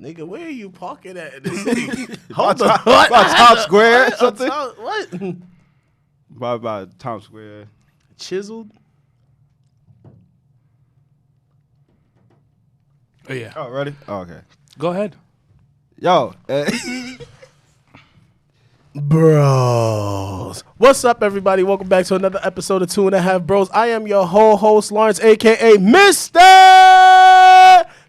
Nigga, where are you parking at in the city? Hold on. About Times Square or something? What? About Times Square. Chiseled? Oh, yeah. Oh, ready? Oh, okay. Go ahead. Yo. Bros. What's up, everybody? Welcome back to another episode of 2.5 Bros. I am your whole host, Lawrence, a.k.a. Mr.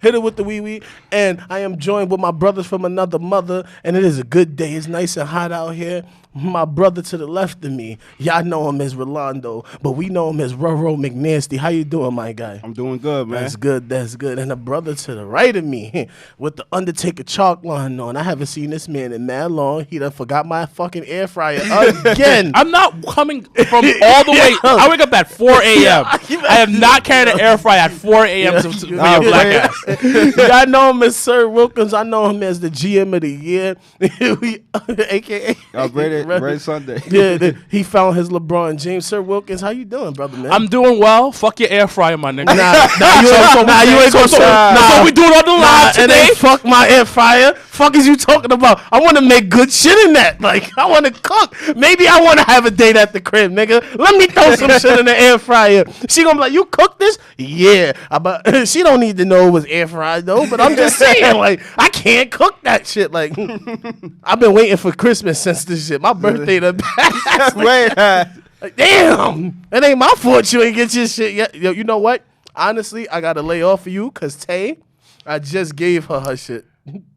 Hit it with the wee-wee. And I am joined with my brothers from another mother. And it is a good day. It's nice and hot out here. My brother to the left of me, y'all know him as Rolando, but we know him as Roro McNasty. How you doing, my guy? I'm doing good, man. That's good, that's good. And the brother to the right of me with the Undertaker chalk line on. I haven't seen this man in that long. He done forgot my fucking air fryer again. I'm not coming from all the way. I wake up at 4 a.m. I have not carried an air fryer at 4 a.m. to be a black ass. Y'all know him as Sir Wilkins. I know him as the GM of the year, a.k.a. Red Sunday. Yeah, he found his LeBron James. Sir Wilkins, how you doing, brother, man? I'm doing well. Fuck your air fryer, my nigga. You ain't gonna say. So we doing on the live today? And fuck my air fryer. Fuck is you talking about? I want to make good shit in that. Like, I want to cook. Maybe I want to have a date at the crib, nigga. Let me throw some shit in the air fryer. She gonna be like, you cook this? Yeah. But she don't need to know it was air fried though. But I'm just saying, like, I can't cook that shit. Like, I've been waiting for Christmas since this shit. My birthday done passed. Like, damn. It ain't my fault you ain't get your shit yet. Yo, you know what? Honestly, I got to lay off of you because Tay, I just gave her shit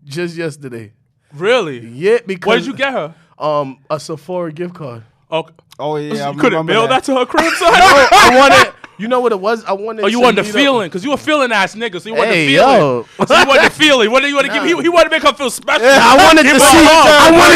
just yesterday. Really? Yeah, because... What did you get her? A Sephora gift card. Okay. Oh, yeah. You couldn't mail that to her crib, son? I wanted... You know what it was? I wanted... Oh, you wanted the feeling, because you a feeling ass nigga, so you wanted the feeling. Yo. So you wanted the feeling. What do you want to give? He wanted to make her feel special. Yeah, I wanted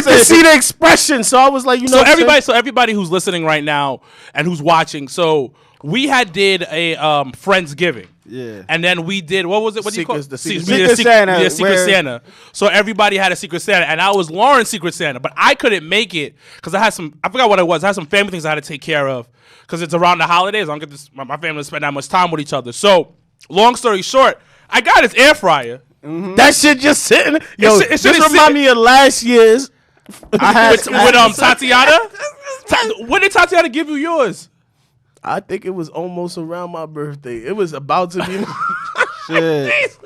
to see the expression, so I was like, you know... So everybody who's listening right now and who's watching, so we did a Friendsgiving. Yeah. And then we did, what was it? What do you call it? Secret Santa. Yeah, Secret Santa. So everybody had a Secret Santa, and I was Lauren's Secret Santa, but I couldn't make it because I forgot what it was. I had some family things I had to take care of because it's around the holidays. I don't get this, my family to spend that much time with each other. So, long story short, I got his air fryer. Mm-hmm. That shit just sitting. Yo, it this remind me of last year's. with Tatiana. When did Tatiana give you yours? I think it was almost around my birthday. It was about to be. Shit.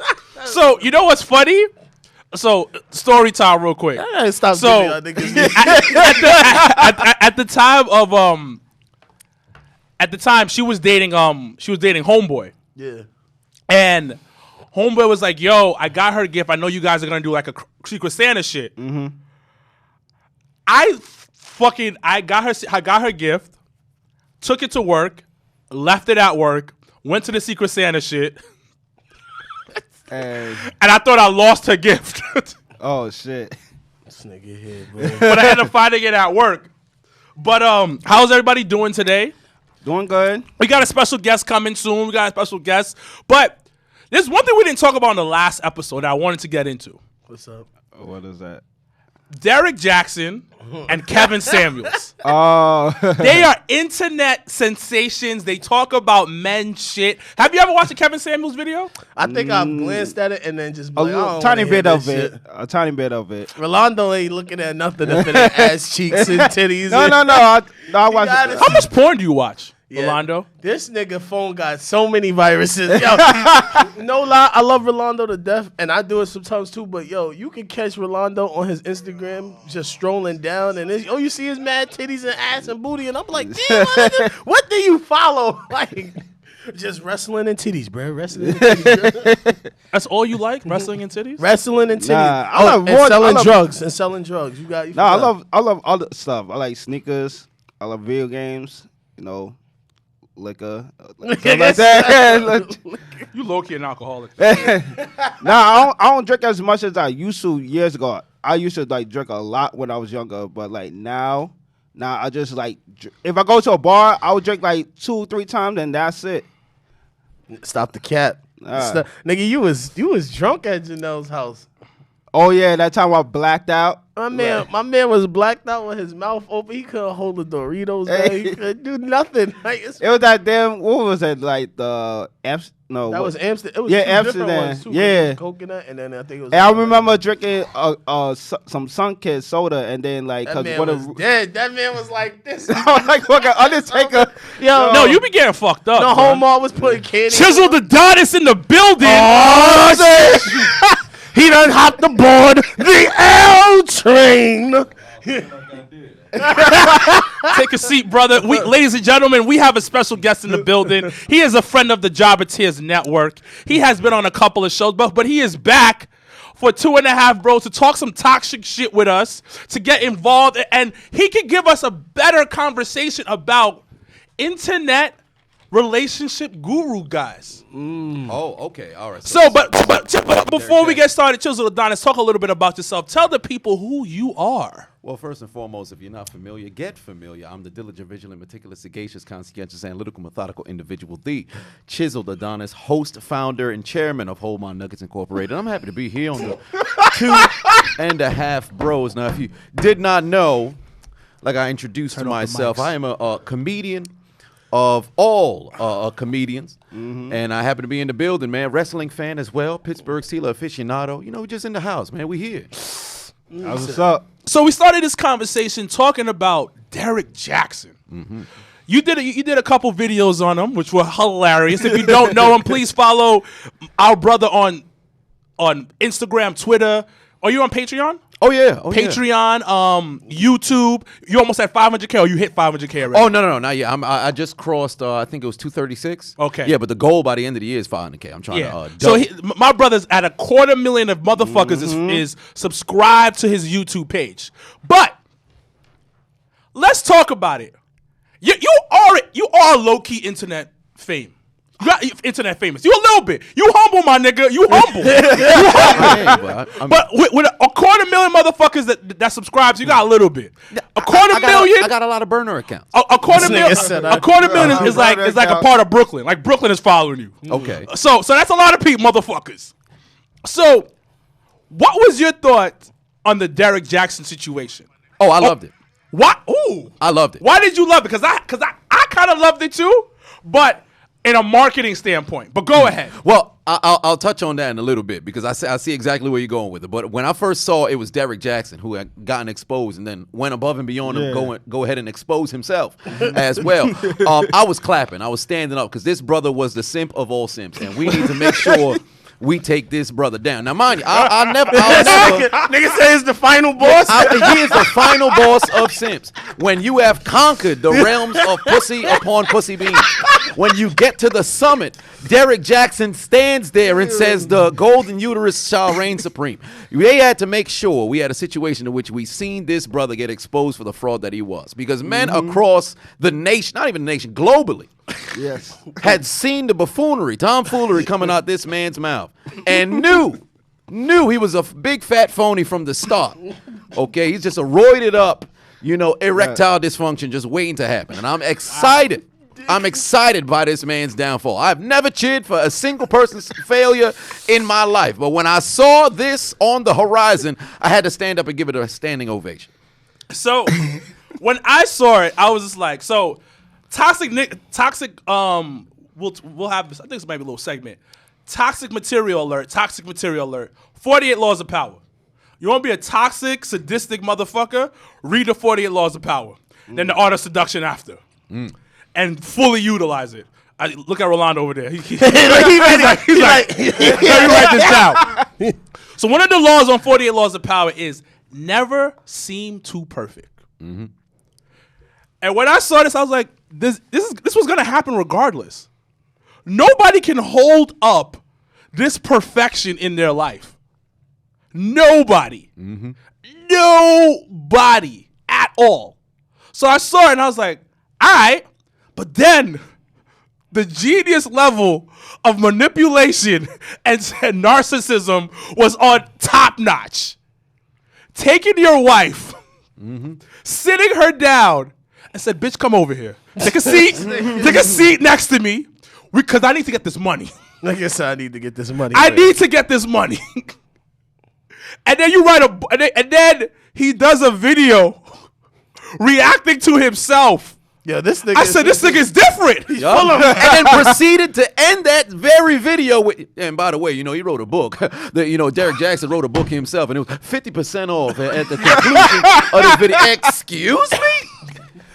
So you know what's funny? So story time, real quick. Stop. So at the time she was dating Homeboy. Yeah. And Homeboy was like, "Yo, I got her a gift. I know you guys are gonna do like a Secret Santa shit." Mm-hmm. I got her gift. Took it to work, left it at work, went to the Secret Santa shit, and I thought I lost her gift. Oh, shit. This nigga here, bro. But I ended up finding it at work. But how's everybody doing today? Doing good. We got a special guest coming soon. But there's one thing we didn't talk about in the last episode that I wanted to get into. What's up? What is that? Derrick Jackson and Kevin Samuels. Oh. They are internet sensations. They talk about men shit. Have you ever watched a Kevin Samuels video? I think I've glanced at it and then just a tiny bit of it. A tiny bit of it. Rolando ain't looking at nothing for that ass cheeks and titties. No. I watch it. How much porn do you watch, Rolando? This nigga phone got so many viruses. Yo, no lie, I love Rolando to death, and I do it sometimes too. But yo, you can catch Rolando on his Instagram just strolling down, and you see his mad titties and ass and booty, and I'm like, damn, what do you follow? Like, just wrestling and titties, bro. Wrestling and titties, bro. That's all you like? Wrestling and titties? Wrestling and titties. And selling drugs. You I love all the stuff. I like sneakers. I love video games. You know. Liquor, like that. You low-key an alcoholic. I don't drink as much as I used to years ago. I used to like drink a lot when I was younger, but like now I just like if I go to a bar, I would drink like 2-3 times and that's it. Stop the cap, nigga. You was drunk at Janelle's house. Oh yeah, that time I blacked out. My man was blacked out with his mouth open. He couldn't hold the Doritos. Man. He couldn't do nothing. Like, It was that damn. What was it like the No, that was Amsterdam. It was yeah, two Amsterdam. different ones too. Yeah. It was coconut, and then I think it was. And I remember drinking some Sunkist soda, and then like that because man what was dead. That man was like this. I was like fucking Undertaker. Yo, No, you be getting fucked up. the bro. Hallmark was putting candy. Chiseled Adonis in the building. Oh, shit. He done hopped aboard the L train. Take a seat, brother. Ladies and gentlemen, we have a special guest in the building. He is a friend of the Jobber Network. He has been on a couple of shows, but he is back for 2.5 Bros to talk some toxic shit with us, to get involved, and he can give us a better conversation about internet relationship guru guys. Oh, okay, all right. So, but before we get started, Chiseled Adonis, talk a little bit about yourself. Tell the people who you are. Well, first and foremost, if you're not familiar, get familiar. I'm the diligent, vigilant, meticulous, sagacious, conscientious, analytical, methodical individual, the Chiseled Adonis, host, founder, and chairman of Hold My Nuggets Incorporated. I'm happy to be here on the 2.5 Bros. Now, if you did not know, like I introduced to myself, I am a comedian of all comedians, and I happen to be in the building, man. Wrestling fan as well, Pittsburgh Steelers aficionado. You know, just in the house, man. We here. That's what's up. So we started this conversation talking about Derrick Jackson. You did a couple videos on him, which were hilarious. If you don't know him, please follow our brother on Instagram, Twitter. Are you on Patreon? Oh yeah, Patreon, YouTube. You almost at 500K, or you hit 500K already? Oh no, not yet. I just crossed. I think it was 236. Okay. Yeah, but the goal by the end of the year is 500K. I'm trying to. So my brother's at 250,000 of motherfuckers is subscribed to his YouTube page. But let's talk about it. You are low key internet fame. You got internet famous. You a little bit. You humble, my nigga. You humble. But with 250,000 motherfuckers that subscribes, you got a little bit. A quarter million. I got a lot of burner accounts. A quarter million is like a part of Brooklyn. Like Brooklyn is following you. Okay. So that's a lot of people, motherfuckers. So, what was your thought on the Derrick Jackson situation? Oh, I loved it. What? Ooh, I loved it. Why did you love it? Because I kind of loved it too, but in a marketing standpoint. But go ahead. Well, I'll touch on that in a little bit because I see exactly where you're going with it. But when I first saw it was Derrick Jackson who had gotten exposed and then went above and beyond and go ahead and expose himself as well. I was clapping. I was standing up because this brother was the simp of all simps, and we need to make sure we take this brother down. Now, mind you, I'll never. Nigga say it's the final boss. He is the final boss of simps. When you have conquered the realms of pussy upon pussy beans, when you get to the summit, Derrick Jackson stands there and says, "The golden uterus shall reign supreme." We had to make sure we had a situation in which we seen this brother get exposed for the fraud that he was, because men across the nation, not even the nation, globally, Yes. had seen the buffoonery, tomfoolery coming out this man's mouth, and knew he was a big fat phony from the start. Okay, he's just a roided up, erectile dysfunction just waiting to happen. And I'm excited. I'm excited by this man's downfall. I've never cheered for a single person's failure in my life, but when I saw this on the horizon, I had to stand up and give it a standing ovation. So when I saw it, I was just like, so toxic. We'll have this. I think this might be a little segment. Toxic material alert. 48 laws of power. You want to be a toxic, sadistic motherfucker? Read the 48 laws of power. Then the art of seduction after. And fully utilize it. Look at Rolando over there. He's like, let me write this down. So one of the laws on 48 laws of power is never seem too perfect. And when I saw this, I was like, this was gonna happen regardless. Nobody can hold up this perfection in their life. Nobody. Nobody at all. So I saw it and I was like, all right. But then the genius level of manipulation and narcissism was on top notch. Taking your wife, sitting her down, and said, "Bitch, come over here. Take a seat. Take a seat next to me, because I need to get this money. Like I said, I need to get this money. I need to get this money." And then you write and then he does a video reacting to himself. Yeah, this nigga. I said, this nigga is different. And then proceeded to end that very video with, and by the way, you know, he wrote a book. Derrick Jackson wrote a book himself, and it was 50% off at the conclusion of this video. Excuse me?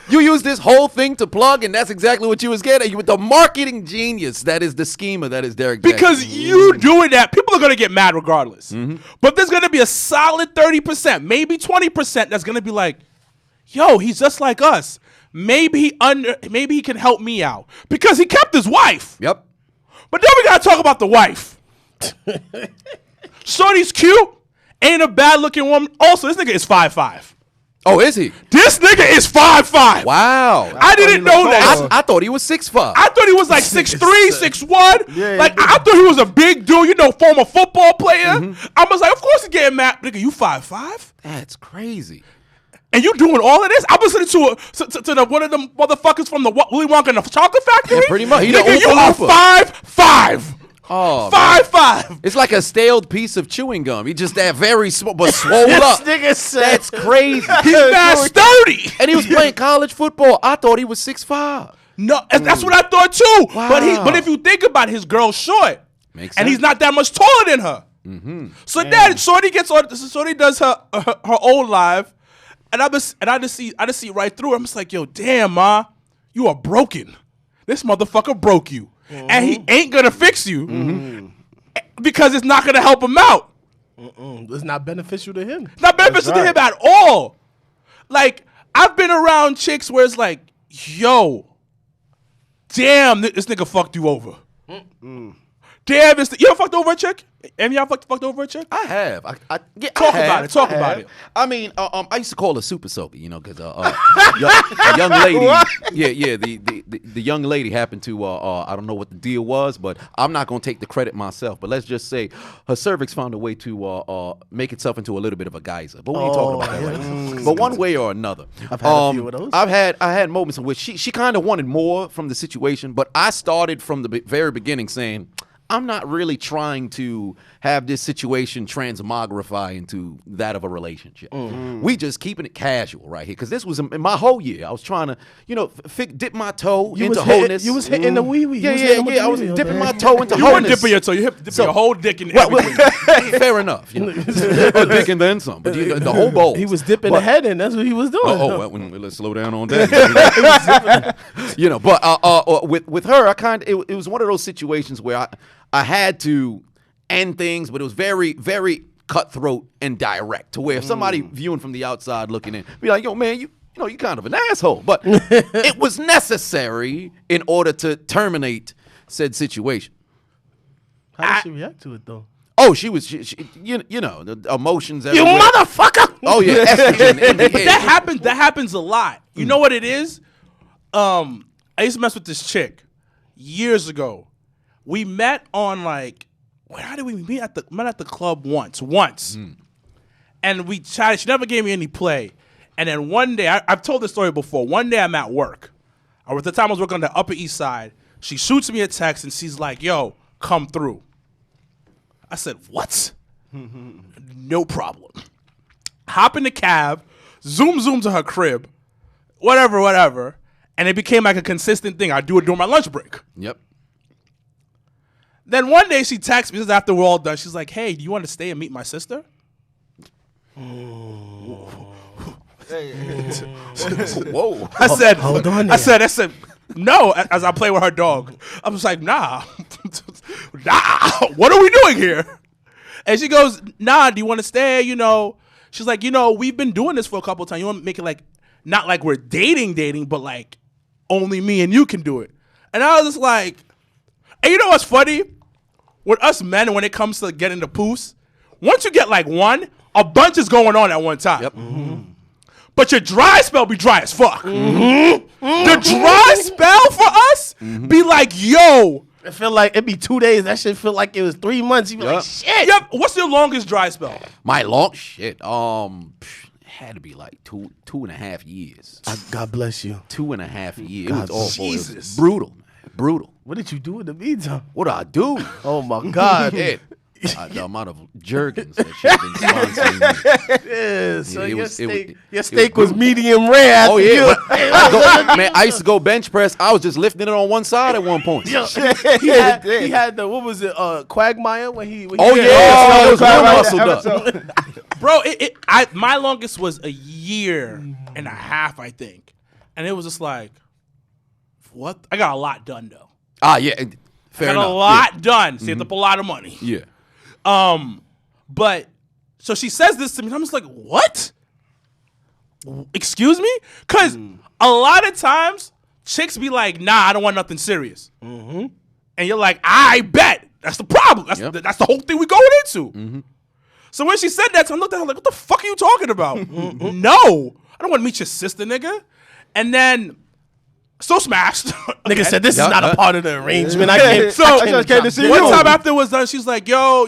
You use this whole thing to plug, and that's exactly what you was getting. You with the marketing genius that is the schemer that is Derrick Jackson. Because you doing that, people are going to get mad regardless. But there's going to be a solid 30%, maybe 20% that's going to be like, yo, he's just like us. Maybe he can help me out because he kept his wife. Yep. But then we gotta talk about the wife. Shorty's cute, ain't a bad looking woman. Also, this nigga is 5'5". Oh, is he? This nigga is 5'5". Wow. I didn't know that. I thought he was 6'5". I thought he was like 6'3", 6'1". Yeah, Like I thought he was a big dude, you know, former football player. I was like, of course he's getting mad. Nigga, you 5'5"? That's crazy. And you doing all of this? I'm listening to one of them motherfuckers from the Willy Wonka and the Chocolate Factory. Yeah, pretty much. He the Nigga, you Oompa are Loompa. 5'5". Oh, 5'5". it's like a stale piece of chewing gum. He just that very small, but swole up. nigga said. That's crazy. He's mad sturdy. And he was playing college football. I thought he was 6'5". No, that's what I thought too. Wow. But if you think about it, his girl's short, Makes and sense. he's not that much taller than her. So then Shorty does her old live, and I just see right through her. I'm just like, yo, damn, ma, you are broken. This motherfucker broke you, and he ain't gonna fix you because it's not gonna help him out. It's not beneficial to him. It's not beneficial to him at all. Like I've been around chicks where it's like, yo, damn, this nigga fucked you over. Damn, you ever fucked over a chick? Any y'all fucked over a chick? I have. Talk about it. I mean, I used to call her Super Soaker, you know, because a young lady, the young lady happened to, I don't know what the deal was, but I'm not gonna take the credit myself. But let's just say her cervix found a way to make itself into a little bit of a geyser. But we ain't talking about that right now. But one way or another, I've had a few of those. I had moments in which she kind of wanted more from the situation, but I started from the very beginning saying, I'm not really trying to have this situation transmogrify into that of a relationship. We just keeping it casual right here. Because this was in my whole year. I was trying to, dip my toe into wholeness. You was hitting the wee-wee. Yeah. I was dipping my toe into You weren't wholeness. dipping your toe. You dipping your whole dick in Well, everything. fair enough. A dick and then some. But the whole bowl. He was dipping the head in. That's what he was doing. Let's slow down on that. But with her, it was one of those situations where I had to end things, but it was very, very cutthroat and direct to where if somebody viewing from the outside looking in, be like, yo, man, you kind of an asshole. But it was necessary in order to terminate said situation. How did she react to it, though? Oh, she the emotions. You everywhere. motherfucker! Oh, yeah, estrogen in the But head. that happens a lot. You know what it is? I used to mess with this chick years ago. We met on how did we meet met at the club once, and we chatted. She never gave me any play, and then one day I've told this story before. One day I'm at work. At the time I was working on the Upper East Side. She shoots me a text and she's like, "Yo, come through." I said, "What?" No problem. Hop in the cab, zoom to her crib, whatever, and it became like a consistent thing. I do it during my lunch break. Yep. Then one day she texts me after we're all done. She's like, "Hey, do you want to stay and meet my sister?" Whoa. I said, hold on I said, no, as I play with her dog. I was like, nah, what are we doing here? And she goes, nah, do you want to stay? She's like, we've been doing this for a couple of times. You want to make it like, not like we're dating, but like only me and you can do it. And I was just like, and you know what's funny? With us men, when it comes to getting the poos, once you get like one, a bunch is going on at one time. Yep. But your dry spell be dry as fuck. The dry spell for us be like, yo. It feel like it'd be 2 days. That shit feel like it was 3 months. You be like, shit. Yep. What's your longest dry spell? My long shit. Had to be like two and a half years. God bless you. 2.5 years. God, it was awful. It Jesus. was brutal, man. Brutal. What did you do in the meantime? What do I do? Oh my God. Shit. the amount of Jergens that should have been sponsoring me. Yeah, so it your was- it was- steak, your it was steak was brutal. medium rare. Oh after yeah, you- man! I used to go bench press. I was just lifting it on one side at one point. Yo, he had the, what was it, Quagmire when he Oh he- yeah, it was real Episode. muscled up. Bro, my longest was a year and a half, I think. And it was just like, what? I got a lot done, though. Ah, yeah, fair Got enough. a lot done. Saved up a lot of money. Yeah. But, so she says this to me, and I'm just like, what? Excuse me? Because a lot of times, chicks be like, nah, I don't want nothing serious. And you're like, I bet. That's the problem. That's the whole thing we going into. So when she said that, I looked at her like, what the fuck are you talking about? No. I don't want to meet your sister, nigga. And then, so smashed. Nigga said this Yeah, is not yeah. a part of the arrangement. I can't. So I just came to see one you. time after it was done, she's like, yo,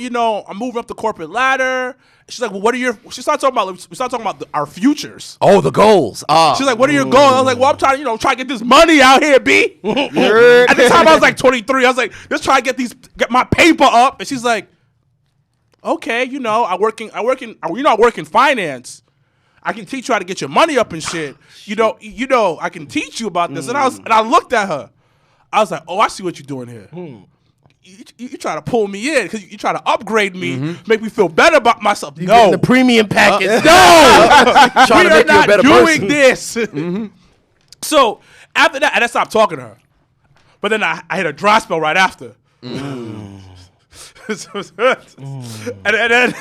I'm moving up the corporate ladder. She's like, well, we started talking about our futures. Oh, the goals. Ah. She's like, what are your goals? I was like, well, I'm trying to get this money out here, B. At the time I was like 23. I was like, just try to get my paper up. And she's like, okay, I work in finance. I can teach you how to get your money up and shit. I can teach you about this. And I looked at her. I was like, oh, I see what you're doing here. You try to pull me in because you try to upgrade me, make me feel better about myself. Getting No, the premium package. no, Trying we to are make you a not better doing person. this. So after that, I stopped talking to her. But then I hit a dry spell right after. And then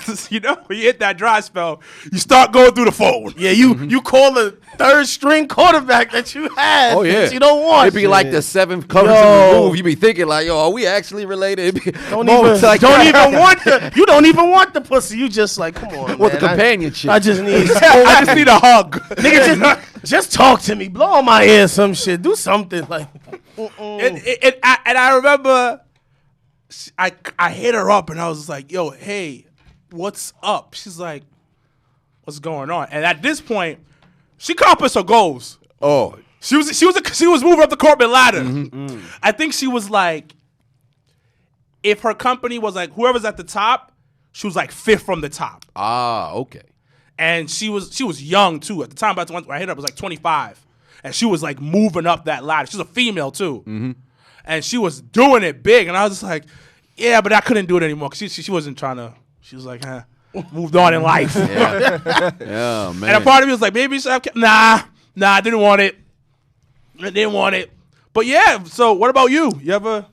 when you hit that dry spell, you start going through the phone. Yeah, you call the third string quarterback that you had. Oh yeah, that you don't want. It'd be like the seventh coverage Yo. remove. You be thinking like, yo, are we actually related? It'd be Don't moments even, like don't that. even want the. You don't even want the pussy. You just like, come on, Well, man. the companionship. I just need. I just need a hug. Nigga, just talk to me. Blow on my ear some shit. Do something like. And I remember I hit her up and I was like, yo, hey, what's up? She's like, what's going on? And at this point, she accomplished her goals. Oh, She was moving up the corporate ladder. I think she was like, if her company was like whoever's at the top, she was like fifth from the top. okay. And she was young too. At the time when I hit her, it was like 25. And she was like moving up that ladder. She's a female too. And she was doing it big. And I was just like, yeah, but I couldn't do it anymore. Because she wasn't trying to, she was like, moved on in life. Yeah, man. And a part of me was like, maybe you should have nah, I didn't want it. I didn't want it. But yeah, so what about you? You ever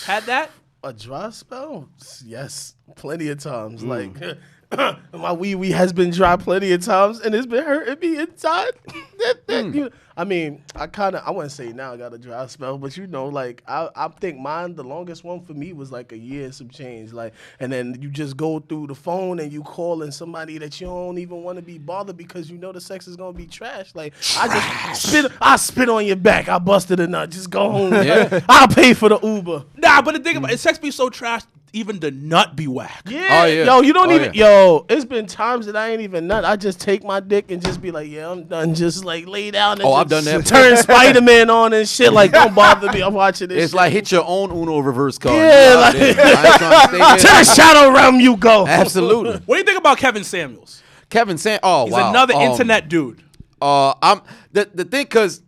had that? A dry spell? Yes, plenty of times. Like my wee has been dry plenty of times, and it's been hurting me inside. I mean, I wouldn't say now I got a dry spell, but like I think mine, the longest one for me was like a year and some change. Like, and then you just go through the phone and you calling somebody that you don't even want to be bothered because you know the sex is gonna be trash. Like I spit on your back. I busted a nut. Just go home. Yeah. I'll pay for the Uber. Nah, but the thing about it, sex be so trash, even the nut be whack. Yeah. Oh, yeah. Yo, you don't Oh, even. yeah. Yo, it's been times that I ain't even nut. I just take my dick and just be like, yeah, I'm done. Just like lay down and Oh, just I've done that. turn Spider-Man on and shit. Like, don't bother me. I'm watching this. It's like hit your own Uno reverse card. Yeah, You out like- there. I ain't trying to stay there. to the shadow realm you go. Absolutely. What do you think about Kevin Samuels? Kevin Oh, He's wow. another internet dude. I'm the thing because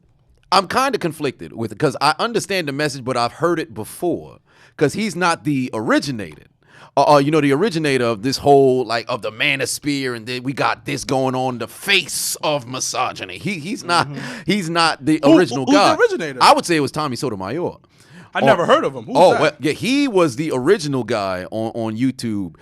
I'm kind of conflicted with it because I understand the message, but I've heard it before because he's not the originator. The originator of this whole of the manosphere, and then we got this going on, the face of misogyny. He's not the original who's guy. the originator? I would say it was Tommy Sotomayor. I never heard of him. Who's that? Well, yeah, he was the original guy on YouTube,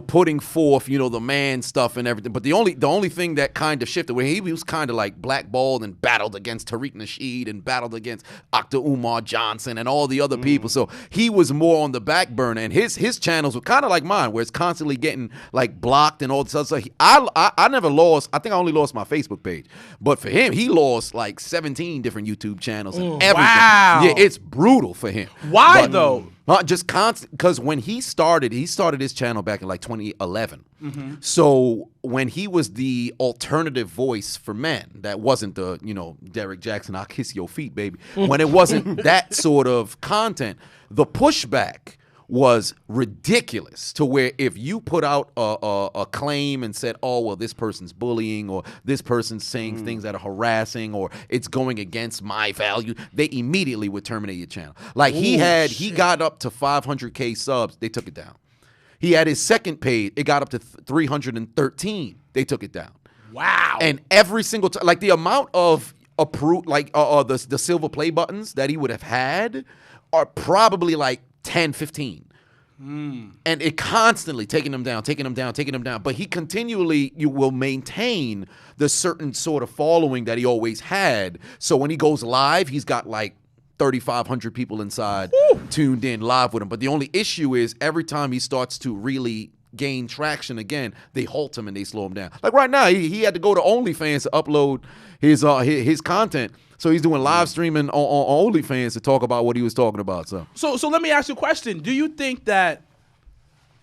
putting forth, the man stuff and everything. But the only thing that kind of shifted, where he was kind of like blackballed and battled against Tariq Nasheed and battled against Dr. Umar Johnson and all the other people. So he was more on the back burner, and his channels were kind of like mine, where it's constantly getting blocked and all this other stuff. I never lost. I think I only lost my Facebook page, but for him, he lost 17 different YouTube channels and everything. Wow. Yeah, it's brutal for him. Why But- though? Just constant, because when he started his channel back in 2011. So when he was the alternative voice for men, that wasn't the Derrick Jackson, I'll kiss your feet, baby. When it wasn't that sort of content, the pushback was ridiculous, to where if you put out a claim and said, oh, well, this person's bullying or this person's saying things that are harassing or it's going against my value, they immediately would terminate your channel. Like he got up to 500K subs, they took it down. He had his second page, it got up to 313, they took it down. Wow. And every single time, like the amount of approved, like the silver play buttons that he would have had are probably like 10, 15. And it constantly taking them down. But he continually, you will maintain the certain sort of following that he always had. So when he goes live, he's got like 3,500 people inside tuned in live with him. But the only issue is every time he starts to really gain traction again, they halt him and they slow him down. Like right now, he had to go to OnlyFans to upload his content. So he's doing live streaming on OnlyFans to talk about what he was talking about. So let me ask you a question. Do you think that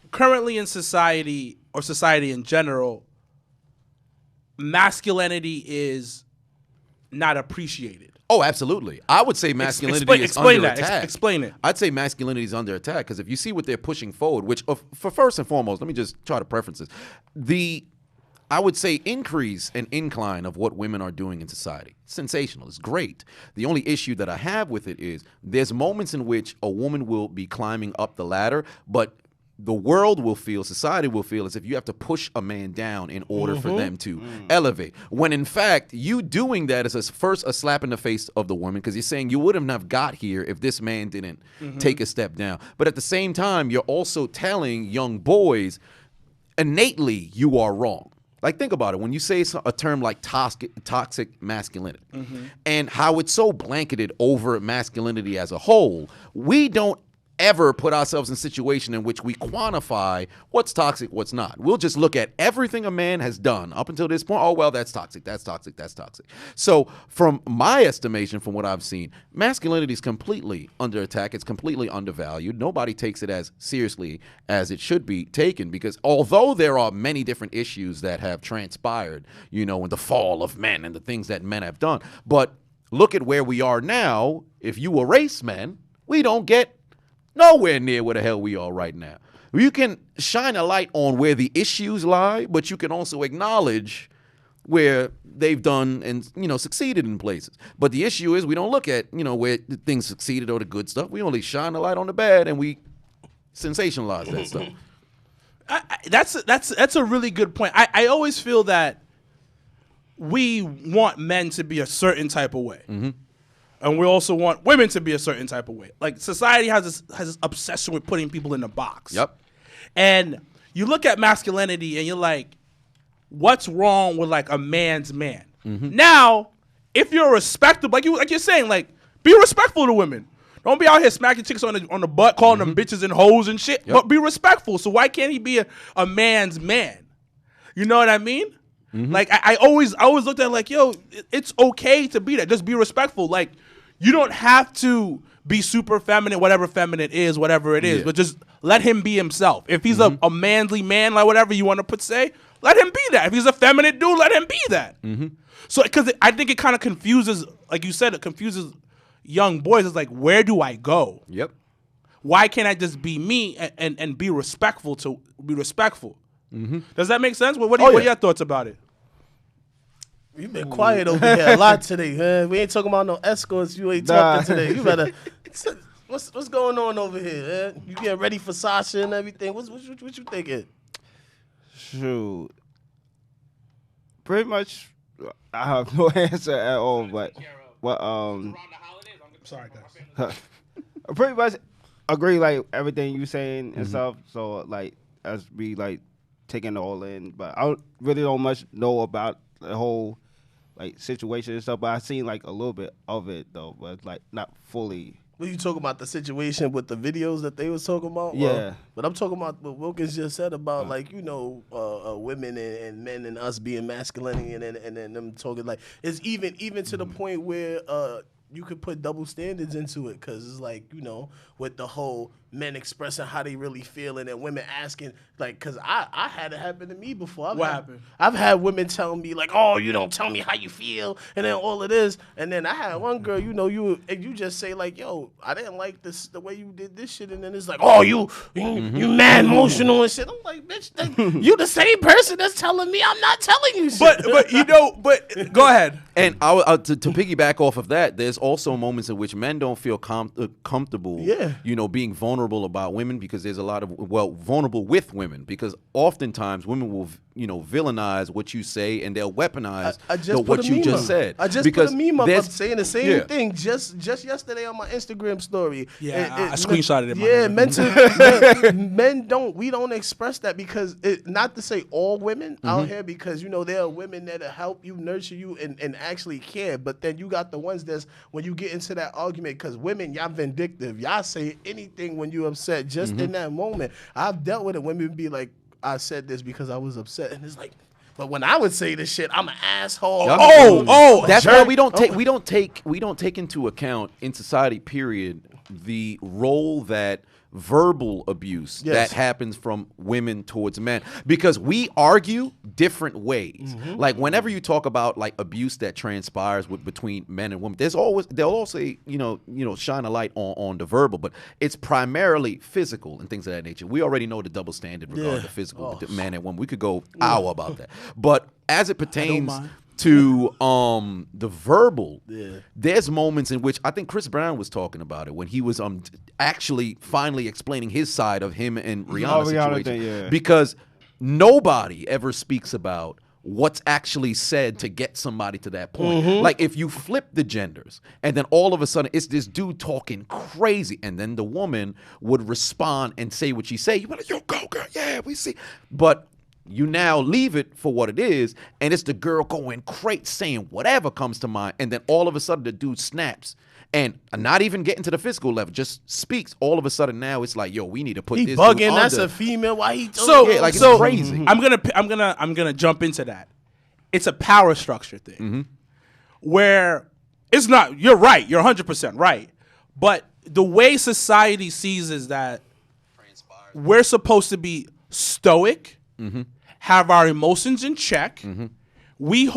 currently in society or society in general, masculinity is not appreciated? Oh, absolutely. I would say masculinity is under attack. Explain it. I'd say masculinity is under attack because if you see what they're pushing forward, which for first and foremost, let me just try to preference this. I would say increase and incline of what women are doing in society. Sensational. It's great. The only issue that I have with it is there's moments in which a woman will be climbing up the ladder, but the world will feel, society will feel as if you have to push a man down in order for them to elevate. When in fact, you doing that is first a slap in the face of the woman because you're saying you wouldn't have got here if this man didn't take a step down. But at the same time, you're also telling young boys, innately, you are wrong. Like, think about it. When you say a term like toxic masculinity and how it's so blanketed over masculinity as a whole, we don't ever put ourselves in a situation in which we quantify what's toxic, what's not. We'll just look at everything a man has done up until this point. Oh, well, that's toxic, that's toxic, that's toxic. So from my estimation, from what I've seen, masculinity is completely under attack. It's completely undervalued. Nobody takes it as seriously as it should be taken because although there are many different issues that have transpired, in the fall of men and the things that men have done, but look at where we are now. If you erase men, we don't get nowhere near where the hell we are right now. You can shine a light on where the issues lie, but you can also acknowledge where they've done and, succeeded in places. But the issue is we don't look at, where things succeeded or the good stuff. We only shine a light on the bad and we sensationalize that stuff. That's a really good point. I always feel that we want men to be a certain type of way. And we also want women to be a certain type of way. Like society has this obsession with putting people in a box. Yep. And you look at masculinity and you're like, what's wrong with like a man's man? Now, if you're respectable, like you're saying, like be respectful to women. Don't be out here smacking chicks on the butt, calling them bitches and hoes and shit. But be respectful. So why can't he be a man's man? You know what I mean? Like I always looked at it like, yo, it's okay to be that. Just be respectful. Like you don't have to be super feminine, whatever feminine is, whatever it is, but just let him be himself. If he's a manly man, like whatever you want to say, let him be that. If he's a feminine dude, let him be that. So because I think it kind of confuses, like you said, it confuses young boys. It's like, where do I go? Yep. Why can't I just be me and be respectful to be respectful? Does that make sense? What are your thoughts about it? You've been quiet over here a lot today, man. We ain't talking about no escorts. You ain't talking today. You better. What's going on over here, man? You getting ready for Sasha and everything? What you thinking? Shoot. Pretty much, I have no answer at all. But Sorry, guys. I pretty much agree like everything you saying and stuff. So like as we like taking it all in, but I really don't much know about the whole like situation and stuff. But I seen like a little bit of it though, but like not fully. What you talking about, the situation with the videos that they was talking about? Yeah. But I'm talking about what Wilkins just said about like, women and men and us being masculine and then them talking like, it's even to the point where you could put double standards into it because it's like, you know, with the whole men expressing how they really feel and then women asking, like, because I had it happen to me before. What happened? I've had women tell me, like, oh, you don't tell me how you feel, and then all of this. And then I had one girl, you know, you just say, like, yo, I didn't like this, the way you did this shit. And then it's like, oh, you mad emotional and shit. I'm like, bitch, you the same person that's telling me I'm not telling you shit. But you know, but go ahead. And to piggyback off of that, there's also moments in which men don't feel comfortable, you know, being vulnerable about women because there's a lot of, vulnerable with women because oftentimes women will, you know, villainize what you say and they'll weaponize what you just said. I just put a meme up saying the same thing just yesterday on my Instagram story. Yeah, I screenshotted it. Yeah, men don't express that because not to say all women out here because, you know, there are women that'll help you, nurture you, and actually care. But then you got the ones that's when you get into that argument because women, y'all vindictive. Y'all say anything when you upset just in that moment. I've dealt with it. Women be like, I said this because I was upset. And it's like, but when I would say this shit, I'm an asshole. That's why we don't take into account in society, period, the role that verbal abuse that happens from women towards men because we argue different ways. Like whenever you talk about like abuse that transpires between men and women, they'll also you know shine a light on the verbal, but it's primarily physical and things of that nature. We already know the double standard regarding the physical with the man and woman. We could go hour about that, but as it pertains to the verbal, there's moments in which I think Chris Brown was talking about it when he was actually finally explaining his side of him and Rihanna's situation. Because nobody ever speaks about what's actually said to get somebody to that point. Like if you flip the genders and then all of a sudden it's this dude talking crazy and then the woman would respond and say what she say, you be like, yo, go girl, yeah, we see. But you now leave it for what it is, and it's the girl going crazy, saying whatever comes to mind, and then all of a sudden the dude snaps, and not even getting to the physical level, just speaks. All of a sudden now it's like, yo, we need to put this bugging. Dude That's under. a female. Why he? It's crazy. I'm gonna jump into that. It's a power structure thing, where it's not. You're right. You're 100% right, but the way society sees is that we're supposed to be stoic. Have our emotions in check. We're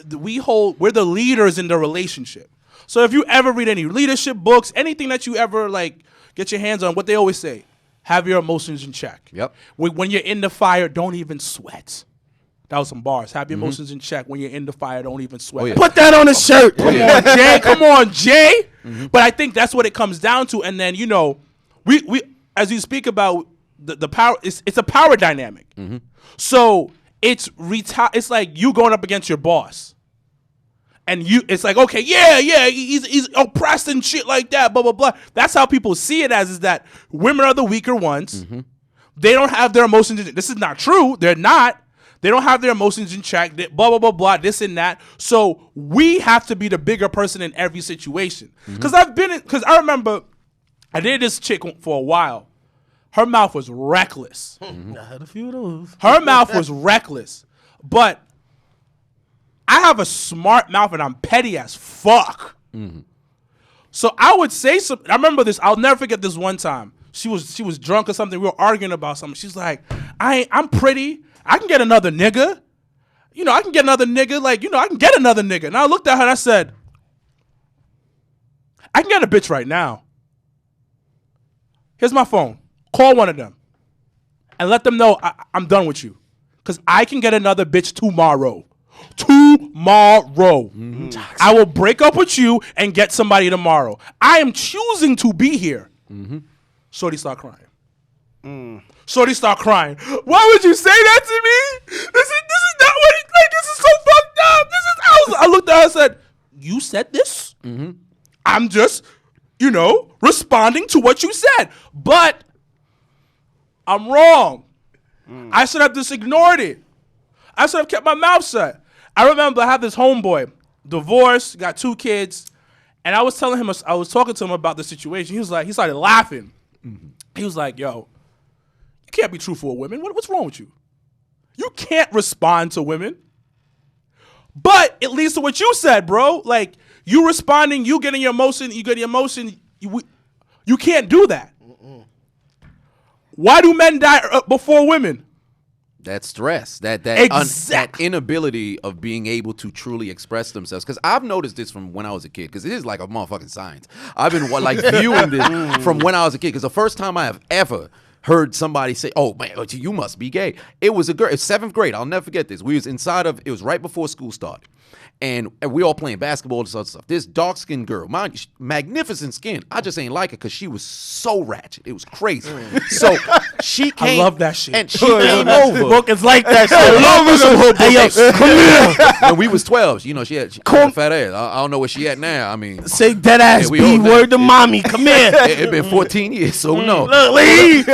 the leaders in the relationship. So if you ever read any leadership books, anything that you ever like get your hands on, what they always say, have your emotions in check. Yep. When you're in the fire, don't even sweat. That was some bars. Have your emotions in check. When you're in the fire, don't even sweat. Oh, yeah. Put that on a shirt. Come on, Jay. But I think that's what it comes down to. And then, you know, we as you speak about the power, it's a power dynamic. So it's like you going up against your boss. And it's like, okay, he's oppressed and shit like that, blah, blah, blah. That's how people see it as, is that women are the weaker ones. They don't have their emotions in check. This is not true. They're not. They don't have their emotions in check, blah, blah, blah, blah, this and that. So we have to be the bigger person in every situation. Because I remember I dated this chick for a while. Her mouth was reckless. I had a few of those. Her mouth was reckless. But I have a smart mouth and I'm petty as fuck. So I would say something. I remember this. I'll never forget this one time. She was drunk or something. We were arguing about something. She's like, I'm pretty. I can get another nigga. You know, I can get another nigga. Like, you know, I can get another nigga. And I looked at her and I said, I can get a bitch right now. Here's my phone. Call one of them and let them know I'm done with you. Because I can get another bitch tomorrow. I will break up with you and get somebody tomorrow. I am choosing to be here. Shorty start crying. Shorty start crying. Why would you say that to me? This is not what he like. This is so fucked up. I looked at her and said, you said this? I'm just, you know, responding to what you said. But I'm wrong. I should have just ignored it. I should have kept my mouth shut. I remember I had this homeboy, divorced, got 2 kids, and I was talking to him about the situation. He started laughing. He was like, yo, you can't be truthful with women. What's wrong with you? You can't respond to women. But it leads to what you said, bro. Like, You responding, you getting your emotion, you can't do that. Why do men die before women? That stress, that inability of being able to truly express themselves. Because I've noticed this from when I was a kid. Because it is like a motherfucking science. I've been viewing this from when I was a kid. Because the first time I have ever heard somebody say, "Oh man, you must be gay," it was a girl. It's 7th grade. I'll never forget this. We was inside of. It was right before school started. And we all playing basketball and such stuff. This dark-skinned girl, magnificent skin. I just ain't like her because she was so ratchet. It was crazy. So she came. I love that shit. And she came over. Book is like that shit. Hey, yo, come here. And we was 12. You know, she had a fat ass. I don't know where she at now. I mean, say dead ass we B all- word to mommy. Come here. it been 14 years, so no. Look, Lee.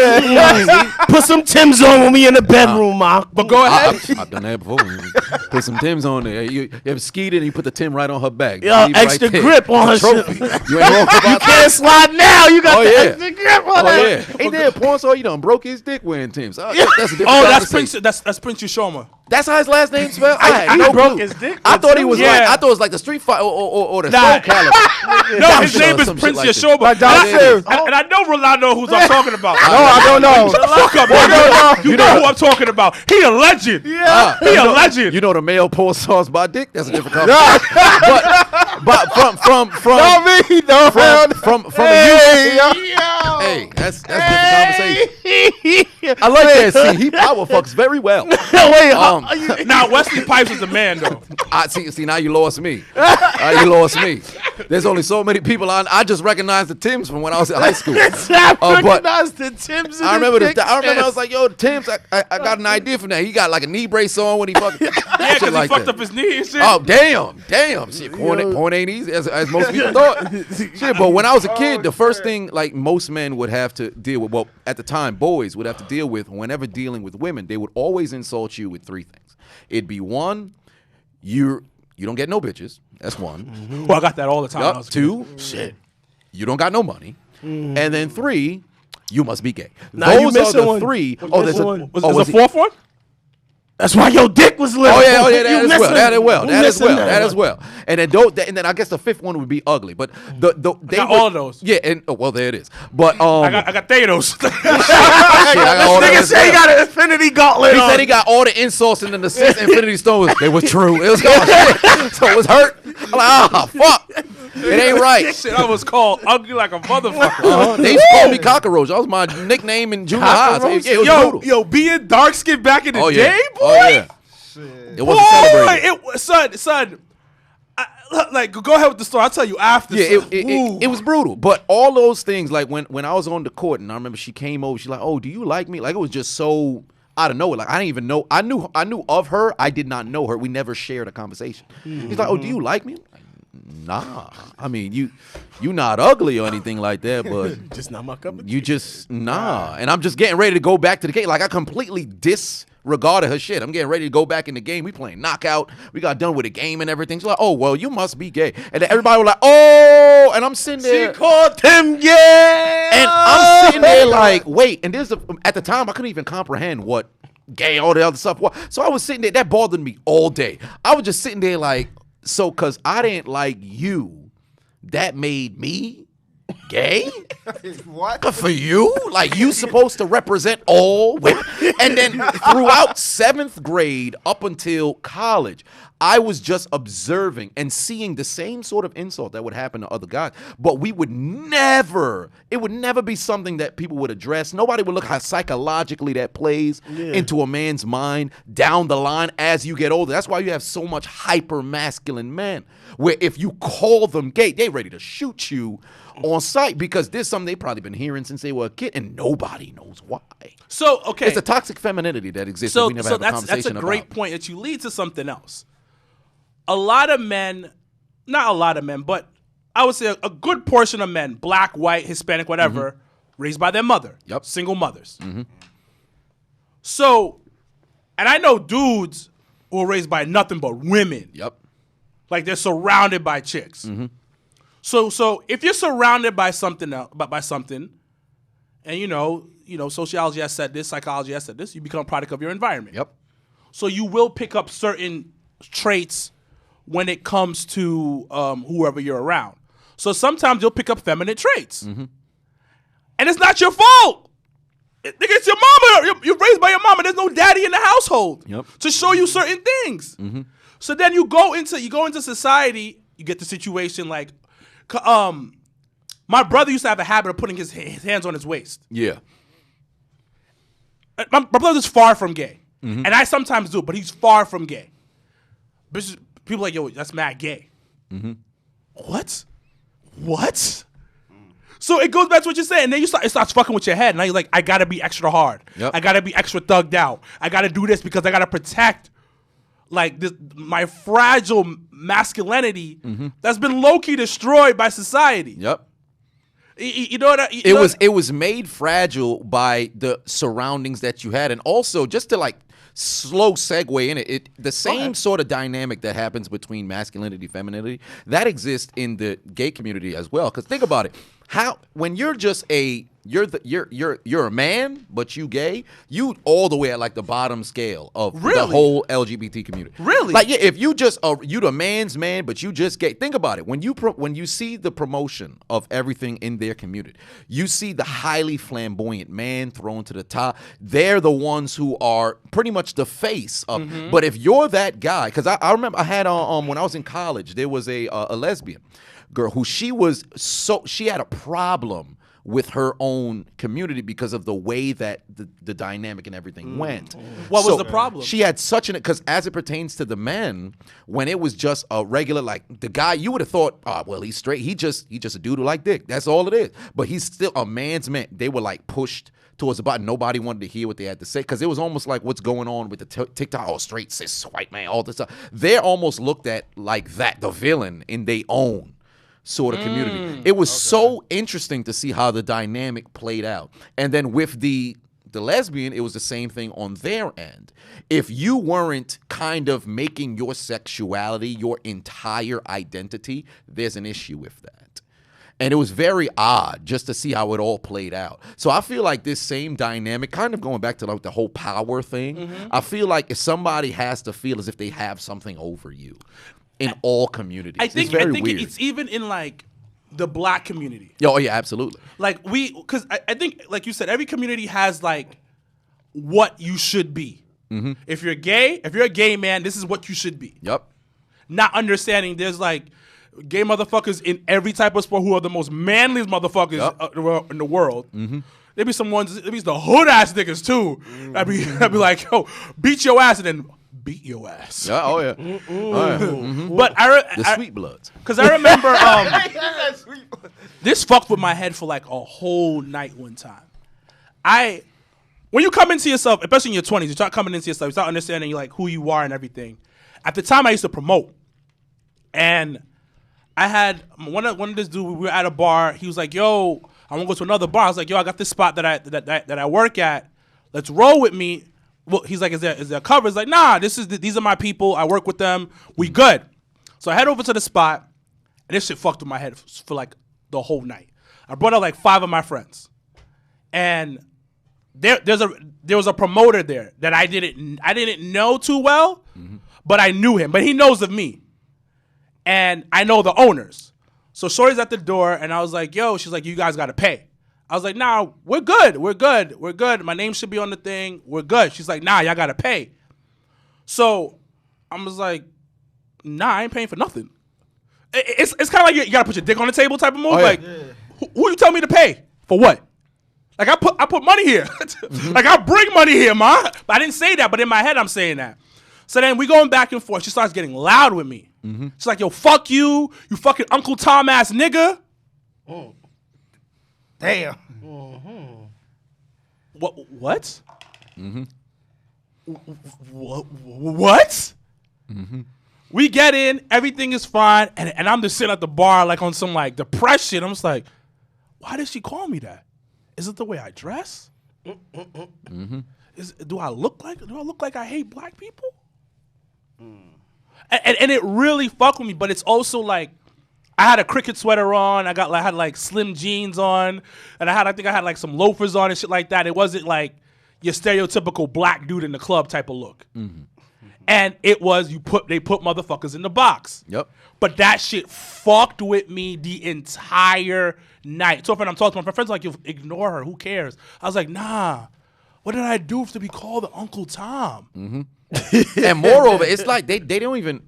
Put some Timbs on when we in the bedroom, ma. But go ahead. I've done that before. Put some Timbs on there. You ever skied and you put the Tim right on her back. Yo, Leave it extra there. grip on her Trophy. shit. You ain't wrong about You that. can't slide now. You got Oh, the yeah. extra grip on Oh that. yeah, ain't there a porn star? You done broke his dick wearing Timbs. That's a different Oh, that's conversation. Prince. That's Prince Ushoma. That's how his last name spelled. I had He no broke clue. his dick I with thought he was Timbs? like Yeah. I thought it was like the Street Fighter or the Nah. Soul Calibur. No, his Some name is shit Prince like that. Yeshua. But don't And say- I know Rolando who's I'm talking about. No, I don't know. Shut the fuck up, man. You know who I'm talking about. He a legend. Ah, He a legend. You know the male porn stars by dick. That's a different conversation. but from No, me, no, from a youth. Hey, that's a different conversation. I like that. See, he power fucks very well. Wait, Now Wesley Pipes is the man though. I see. Now you lost me. You lost me. There's only so many people. I just recognized the Timbs from when I was in high school. I recognize the Timbs. I remember I was like, yo, the Timbs. I got an idea from that. He got like a knee brace on when he fucking Yeah, because shit he like fucked that. up his knee and shit. Oh damn! Shit, porn ain't easy as most people thought. Shit, but when I was a kid, the first thing like most men would have to deal with, well, at the time, boys would have to deal with whenever dealing with women, they would always insult you with 3 things. It'd be 1, you don't get no bitches. That's 1. Well, I got that all the time. when I Yup. was a kid. 2, shit, you don't got no money. And then 3, you must be gay. Nah, you Those are missing the one. 3. You Oh, there's missing a. one. Was oh, there was a he- 4th one? That's why your dick was lit. Oh yeah, You that as missing- well. That as well. you That as missing well. That as well. And then I guess the 5th one would be ugly. But they got would- all of those. Yeah, and well there it is. But I got Thanos. shit, I got all that Nigga as say he well. got an infinity gauntlet He on. said he got all the insults and then the 6 Infinity Stones. They was true. It was going shit. So it was hurt. I'm like, fuck. It ain't right. Shit, I was called ugly like a motherfucker. They used to call me Cockroach. That was my nickname in junior high. So, yeah, it was brutal. Yo, being dark skinned back in the Oh yeah. day, boy. Oh yeah. It wasn't celebrated. Son. Like, go ahead with the story. I'll tell you after. Yeah, son. it was brutal. But all those things, like when I was on the court, and I remember she came over, she's like, "Oh, do you like me?" Like it was just so out of nowhere. Like I didn't even know. I knew of her. I did not know her. We never shared a conversation. He's like, "Oh, do you like me?" I'm like, nah. I mean, you not ugly or anything like that, but Just not my cup of you just nah. And I'm just getting ready to go back to the game. Like I completely disregarded her shit. I'm getting ready to go back in the game. We playing knockout. We got done with the game and everything. She's like, "Oh, well, you must be gay." And then everybody was like, "Oh," and I'm sitting there. She called him gay. And I'm sitting there like, wait. And at the time, I couldn't even comprehend what gay, all the other stuff was. So I was sitting there. That bothered me all day. I was just sitting there like, so because I didn't like you, that made me gay? What? Good for you? Like you supposed to represent all women? And then throughout 7th grade up until college, I was just observing and seeing the same sort of insult that would happen to other guys. But it would never be something that people would address. Nobody would look how psychologically that plays into a man's mind down the line as you get older. That's why you have so much hyper masculine men, where if you call them gay, they're ready to shoot you on sight because there's something they've probably been hearing since they were a kid and nobody knows why. So okay, It's a toxic femininity that exists so that we never have a that's conversation a great about. point that you lead to something else. A lot of men, not a lot of men, but I would say a good portion of men, black, white, Hispanic, whatever, raised by their mother. Yep. Single mothers. So, and I know dudes who are raised by nothing but women. Yep. Like they're surrounded by chicks. So if you're surrounded by something else, and you know, sociology has said this, psychology has said this, you become a product of your environment. Yep. So you will pick up certain traits when it comes to whoever you're around. So sometimes you'll pick up feminine traits. And it's not your fault. It's your mama. You're raised by your mama. There's no daddy in the household to show you certain things. So then you go into society. You get the situation like, my brother used to have a habit of putting his hands on his waist. Yeah. My brother's far from gay, and I sometimes do, but he's far from gay. People are like, yo, that's mad gay. What? So it goes back to what you're saying. And then it starts fucking with your head. And now you're like, I got to be extra hard. I got to be extra thugged out. I got to do this because I got to protect like my fragile masculinity that's been low-key destroyed by society. You know what? It was made fragile by the surroundings that you had. And also, just to like slow segue in it, the same sort of dynamic that happens between masculinity, femininity, that exists in the gay community as well. Because think about it. When you're just you're a man, but you gay, you all the way at like the bottom scale of the whole LGBT community. Really? Like, yeah, if you just you the man's man, but you just gay. Think about it. When you see the promotion of everything in their community, you see the highly flamboyant man thrown to the top. They're the ones who are pretty much the face of. But if you're that guy, because I remember I had when I was in college, there was a lesbian girl who she had a problem with her own community because of the way that the dynamic and everything went. What was the problem? She had because as it pertains to the men, when it was just a regular, like the guy, you would have thought, well, he's straight. He just a dude who like dick. That's all it is. But he's still a man's man. They were like pushed towards the bottom. Nobody wanted to hear what they had to say because it was almost like what's going on with the TikTok, straight, cis, white man, all this stuff. They're almost looked at like that, the villain in their own sort of community. It was so interesting to see how the dynamic played out. And then with the lesbian, it was the same thing on their end. If you weren't kind of making your sexuality your entire identity, there's an issue with that. And it was very odd just to see how it all played out. So I feel like this same dynamic, kind of going back to like the whole power thing, I feel like if somebody has to feel as if they have something over you, in all communities. I think weird. It's even in like the black community. Oh yeah, absolutely. Like because I think like you said, every community has like what you should be. If you're a gay man, this is what you should be. Not understanding there's like gay motherfuckers in every type of sport who are the most manliest motherfuckers in the world. There be some ones, there be the hood ass niggas too. I'd be like, yo, beat your ass and then beat your ass. But the sweet bloods. Because I remember this fucked with my head for like a whole night one time. When you come into yourself, especially in your 20s, you start coming into yourself, you start understanding like who you are and everything. At the time, I used to promote, and I had one of this dude. We were at a bar. He was like, "Yo, I want to go to another bar." I was like, "Yo, I got this spot that I work at. Let's roll with me." Well, he's like, "Is there cover?" It's like, "Nah, these are my people. I work with them. We good." So I head over to the spot, and this shit fucked with my head for like the whole night. I brought out like 5 of my friends, and there was a promoter there that I didn't know too well, but I knew him. But he knows of me, and I know the owners. So Shorty's at the door, and I was like, "Yo," she's like, "You guys gotta pay." I was like, "Nah, we're good. My name should be on the thing. We're good." She's like, "Nah, y'all gotta pay." So I was like, "Nah, I ain't paying for nothing." It's kind of like you gotta put your dick on the table type of move. Who you tell me to pay for what? Like I put money here. Like I bring money here, ma. But I didn't say that, but in my head I'm saying that. So then we going back and forth. She starts getting loud with me. She's like, "Yo, fuck you fucking Uncle Tom ass nigga." Damn. What? What? We get in, everything is fine, and I'm just sitting at the bar like on some like depression. I'm just like, why did she call me that? Is it the way I dress? Do I look like I hate black people? And it really fucked with me, but it's also like I had a cricket sweater on, I had like slim jeans on, and I think I had like some loafers on and shit like that. It wasn't like your stereotypical black dude in the club type of look. And it was they put motherfuckers in the box. Yep. But that shit fucked with me the entire night. So when I'm talking to my friends, like, you ignore her. Who cares? I was like, nah. What did I do to be called the Uncle Tom? Mm-hmm. And moreover, it's like they don't even.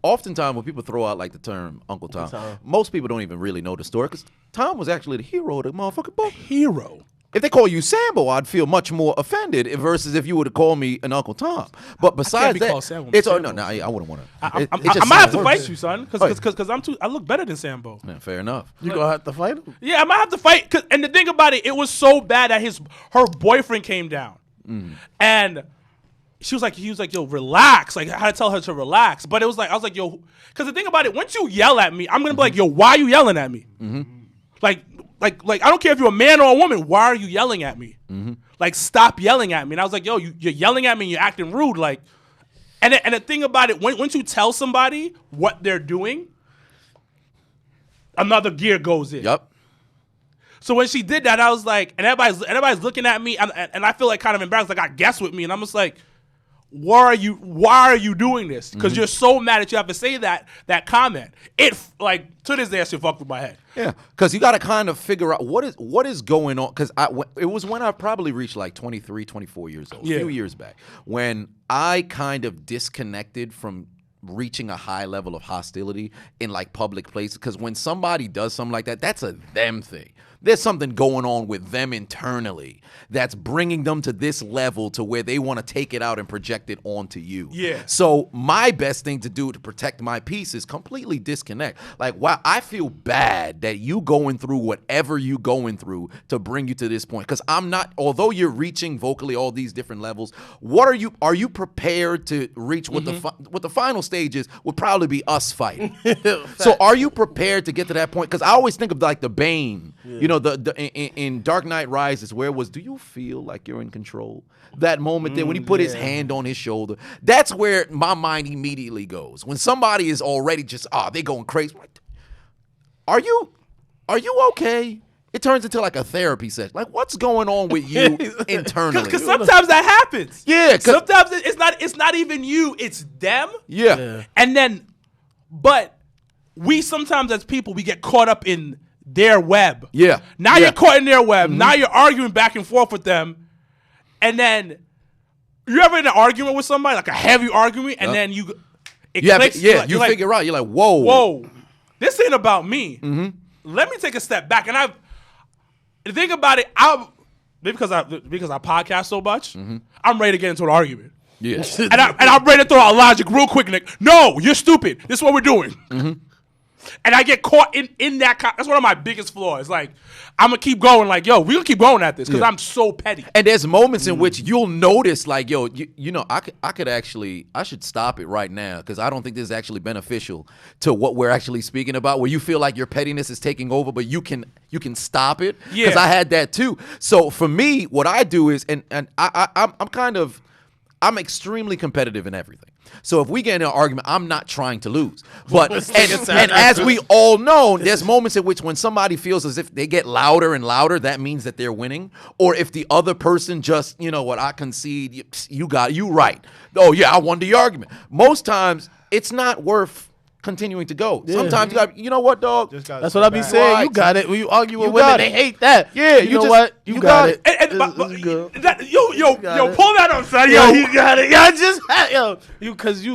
Oftentimes, when people throw out like the term Uncle Tom, most people don't even really know the story because Tom was actually the hero of the motherfucking book. Hero. If they call you Sambo, I'd feel much more offended versus if you were to call me an Uncle Tom. But besides be that, called Sambo. it's no, I wouldn't want to. I might have to fight you, son, because I look better than Sambo. Yeah, fair enough. You gonna have to fight him? Yeah, I might have to fight. And the thing about it was so bad that her boyfriend came down, and he was like, yo, relax. Like, I had to tell her to relax. But it was like, I was like, yo, because the thing about it, once you yell at me, I'm gonna be like, yo, why are you yelling at me? Like, I don't care if you're a man or a woman. Why are you yelling at me? Like, stop yelling at me. And I was like, yo, you're yelling at me. And you're acting rude. Like, and the thing about it, once you tell somebody what they're doing, another gear goes in. Yep. So when she did that, I was like, and everybody's looking at me, and I feel like kind of embarrassed. Like, I guess with me, and I'm just like, why are you doing this? Because you're so mad that you have to say that comment. It, like, to this day, that shit fucked with my head. Yeah, because you got to kind of figure out what is going on. Because it was when I probably reached like 23, 24 years old, a few years back, when I kind of disconnected from reaching a high level of hostility in like public places. Because when somebody does something like that, that's a them thing. There's something going on with them internally that's bringing them to this level to where they want to take it out and project it onto you. Yeah. So my best thing to do to protect my peace is completely disconnect. Like, wow, I feel bad that you going through whatever you going through to bring you to this point. Because I'm not, although you're reaching vocally all these different levels, are you prepared to reach what the final stages would probably be us fighting? So are you prepared to get to that point? Because I always think of like the Bane, you know, in Dark Knight Rises, where it was, do you feel like you're in control? That moment there when he put his hand on his shoulder, that's where my mind immediately goes. When somebody is already just, they going crazy. Are you okay? It turns into like a therapy session. Like, what's going on with you internally? Because sometimes that happens. Yeah. Sometimes it's not even you, it's them. Yeah. And then, but we sometimes as people, we get caught up in their web. Yeah. Now you're caught in their web. Now you're arguing back and forth with them. And then you ever in an argument with somebody, like a heavy argument, and then you clicks. You figure out. You're like, whoa, this ain't about me. Let me take a step back. And the thing about it, because I podcast so much, I'm ready to get into an argument. Yeah. and I'm ready to throw out logic real quick. Nick. No, you're stupid. This is what we're doing. And I get caught in that. That's one of my biggest flaws. Like, I'm going to keep going. Like, yo, we're going to keep going at this because I'm so petty. And there's moments in which you'll notice, like, yo, you know, I should stop it right now because I don't think this is actually beneficial to what we're actually speaking about, where you feel like your pettiness is taking over, but you can stop it. Because I had that too. So for me, what I do is, and I'm extremely competitive in everything. So if we get in an argument, I'm not trying to lose. But and as we all know, there's moments in which when somebody feels as if they get louder and louder, that means that they're winning. Or if the other person just, you know what, I concede, you right. Oh yeah, I won the argument. Most times it's not worth continuing to go. Sometimes you got, you know what, dog? That's what I be saying. Right. You got it. When you argue with women, they hate that. Yeah, you know what? You got it. Yo, pull that up, son. Yo, you got it.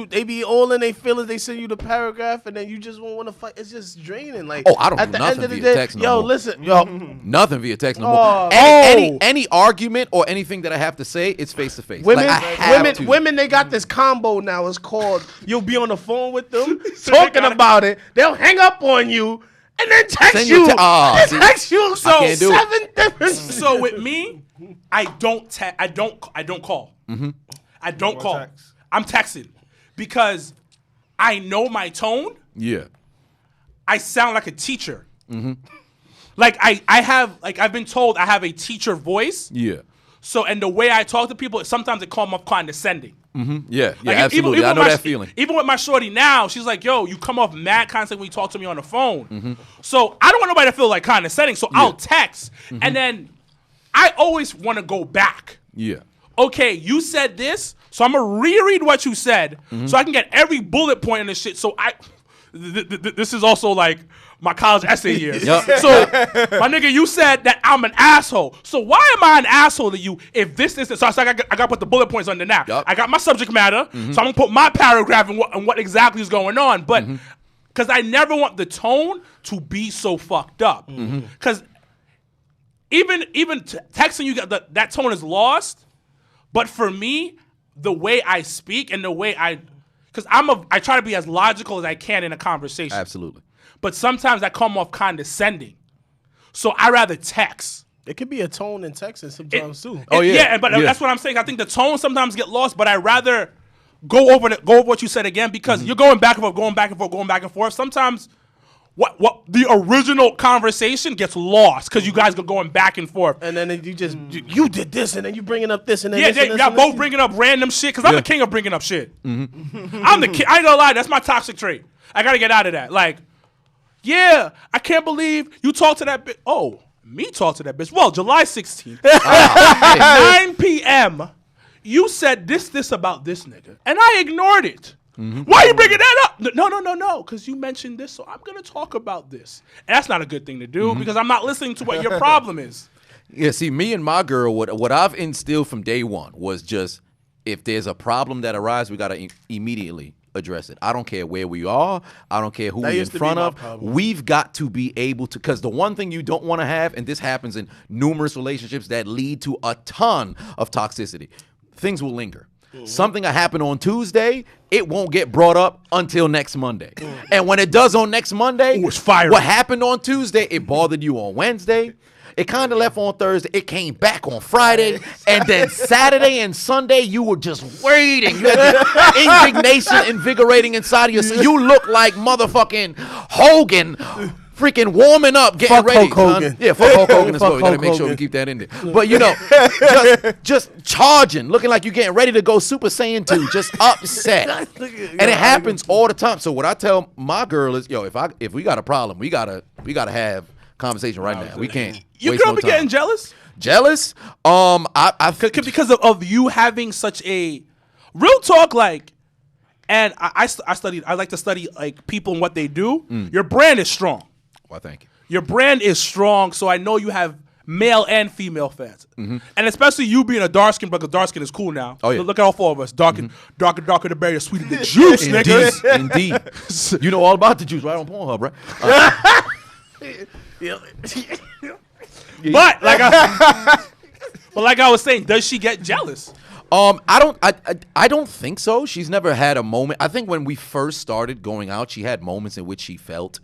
They be all in their feelings. They send you the paragraph, and then you just won't want to fight. It's just draining. Like, I don't do nothing via text no more. Listen, nothing via text no more. Any argument or anything that I have to say, it's face to face. Women, they got this combo now. It's called, you'll be on the phone with them talking about it. They'll hang up on you and then text you. Text you. So 7 different. So with me, I don't call. I don't call. Text. I'm texting because I know my tone. Yeah. I sound like a teacher. Like I've been told I have a teacher voice. Yeah. So, and the way I talk to people, sometimes it come off condescending. Yeah, Like, absolutely. I know that feeling. Even with my shorty now, she's like, yo, you come off mad condescending when you talk to me on the phone. So I don't want nobody to feel like condescending, so I'll text. And then I always want to go back. Yeah. Okay, you said this, So I'm gonna reread what you said, so I can get every bullet point in this shit. So this is also like my college essay years. Yep. So my nigga, you said that I'm an asshole. So why am I an asshole to you if this isn't? So I got to put the bullet points under now. Yep. I got my subject matter, so I'm gonna put my paragraph and what exactly is going on. But because I never want the tone to be so fucked up. Because even texting you, that tone is lost. But for me, the way I speak and the way because I try to be as logical as I can in a conversation. Absolutely. But sometimes I come off condescending. So I rather text. It could be a tone in Texas sometimes too. But that's what I'm saying. I think the tone sometimes get lost, but I rather go over what you said again because you're going back and forth, going back and forth, going back and forth. Sometimes what the original conversation gets lost because you guys are going back and forth. And then you just you did this, and then you bringing up this, and then y'all both bringing up random shit because I'm the king of bringing up shit. I'm the king. I ain't gonna lie, that's my toxic trait. I gotta get out of that. Like, yeah, I can't believe you talked to that bitch. Oh, me talk to that bitch. Well, July 16th, 9 p.m. You said this about this nigga, and I ignored it. Why you bringing that up? No, because you mentioned this, so I'm going to talk about this. And that's not a good thing to do because I'm not listening to what your problem is. Yeah, see, me and my girl, what I've instilled from day one was just if there's a problem that arises, we got to immediately address it. I don't care where we are. I don't care who we're in front of. We've got to be able to, because the one thing you don't want to have, and this happens in numerous relationships that lead to a ton of toxicity, things will linger. Something that happened on Tuesday, it won't get brought up until next Monday. And when it does on next Monday, it's fire. What happened on Tuesday, it bothered you on Wednesday. It kind of left on Thursday. It came back on Friday. And then Saturday and Sunday, you were just waiting. You had the indignation invigorating inside of you. So you look like motherfucking Hogan. Freaking warming up, getting ready. Hulk Hogan. Yeah, fuck Hulk Hogan as well. We gotta Hulk make sure we Hogan. keep that in there. But you know, just charging, looking like you're getting ready to go Super Saiyan 2, just upset. And it happens all the time. So what I tell my girl is, yo, if we got a problem, we gotta have conversation right now. We can't. Your waste girl no be time. getting jealous? Jealous? I think Because of you having such a real talk, like, and I like to study like people and what they do. Your brand is strong. Well, thank you. Your brand is strong, so I know you have male and female fans, and especially you being a dark skin, because dark skin is cool now. Oh yeah, look at all four of us, darker the berry, sweeter the juice, niggas. Indeed. You know all about the juice right on Pornhub, right? But like I was saying, does she get jealous? I don't think so. She's never had a moment. I think when we first started going out, she had moments in which she felt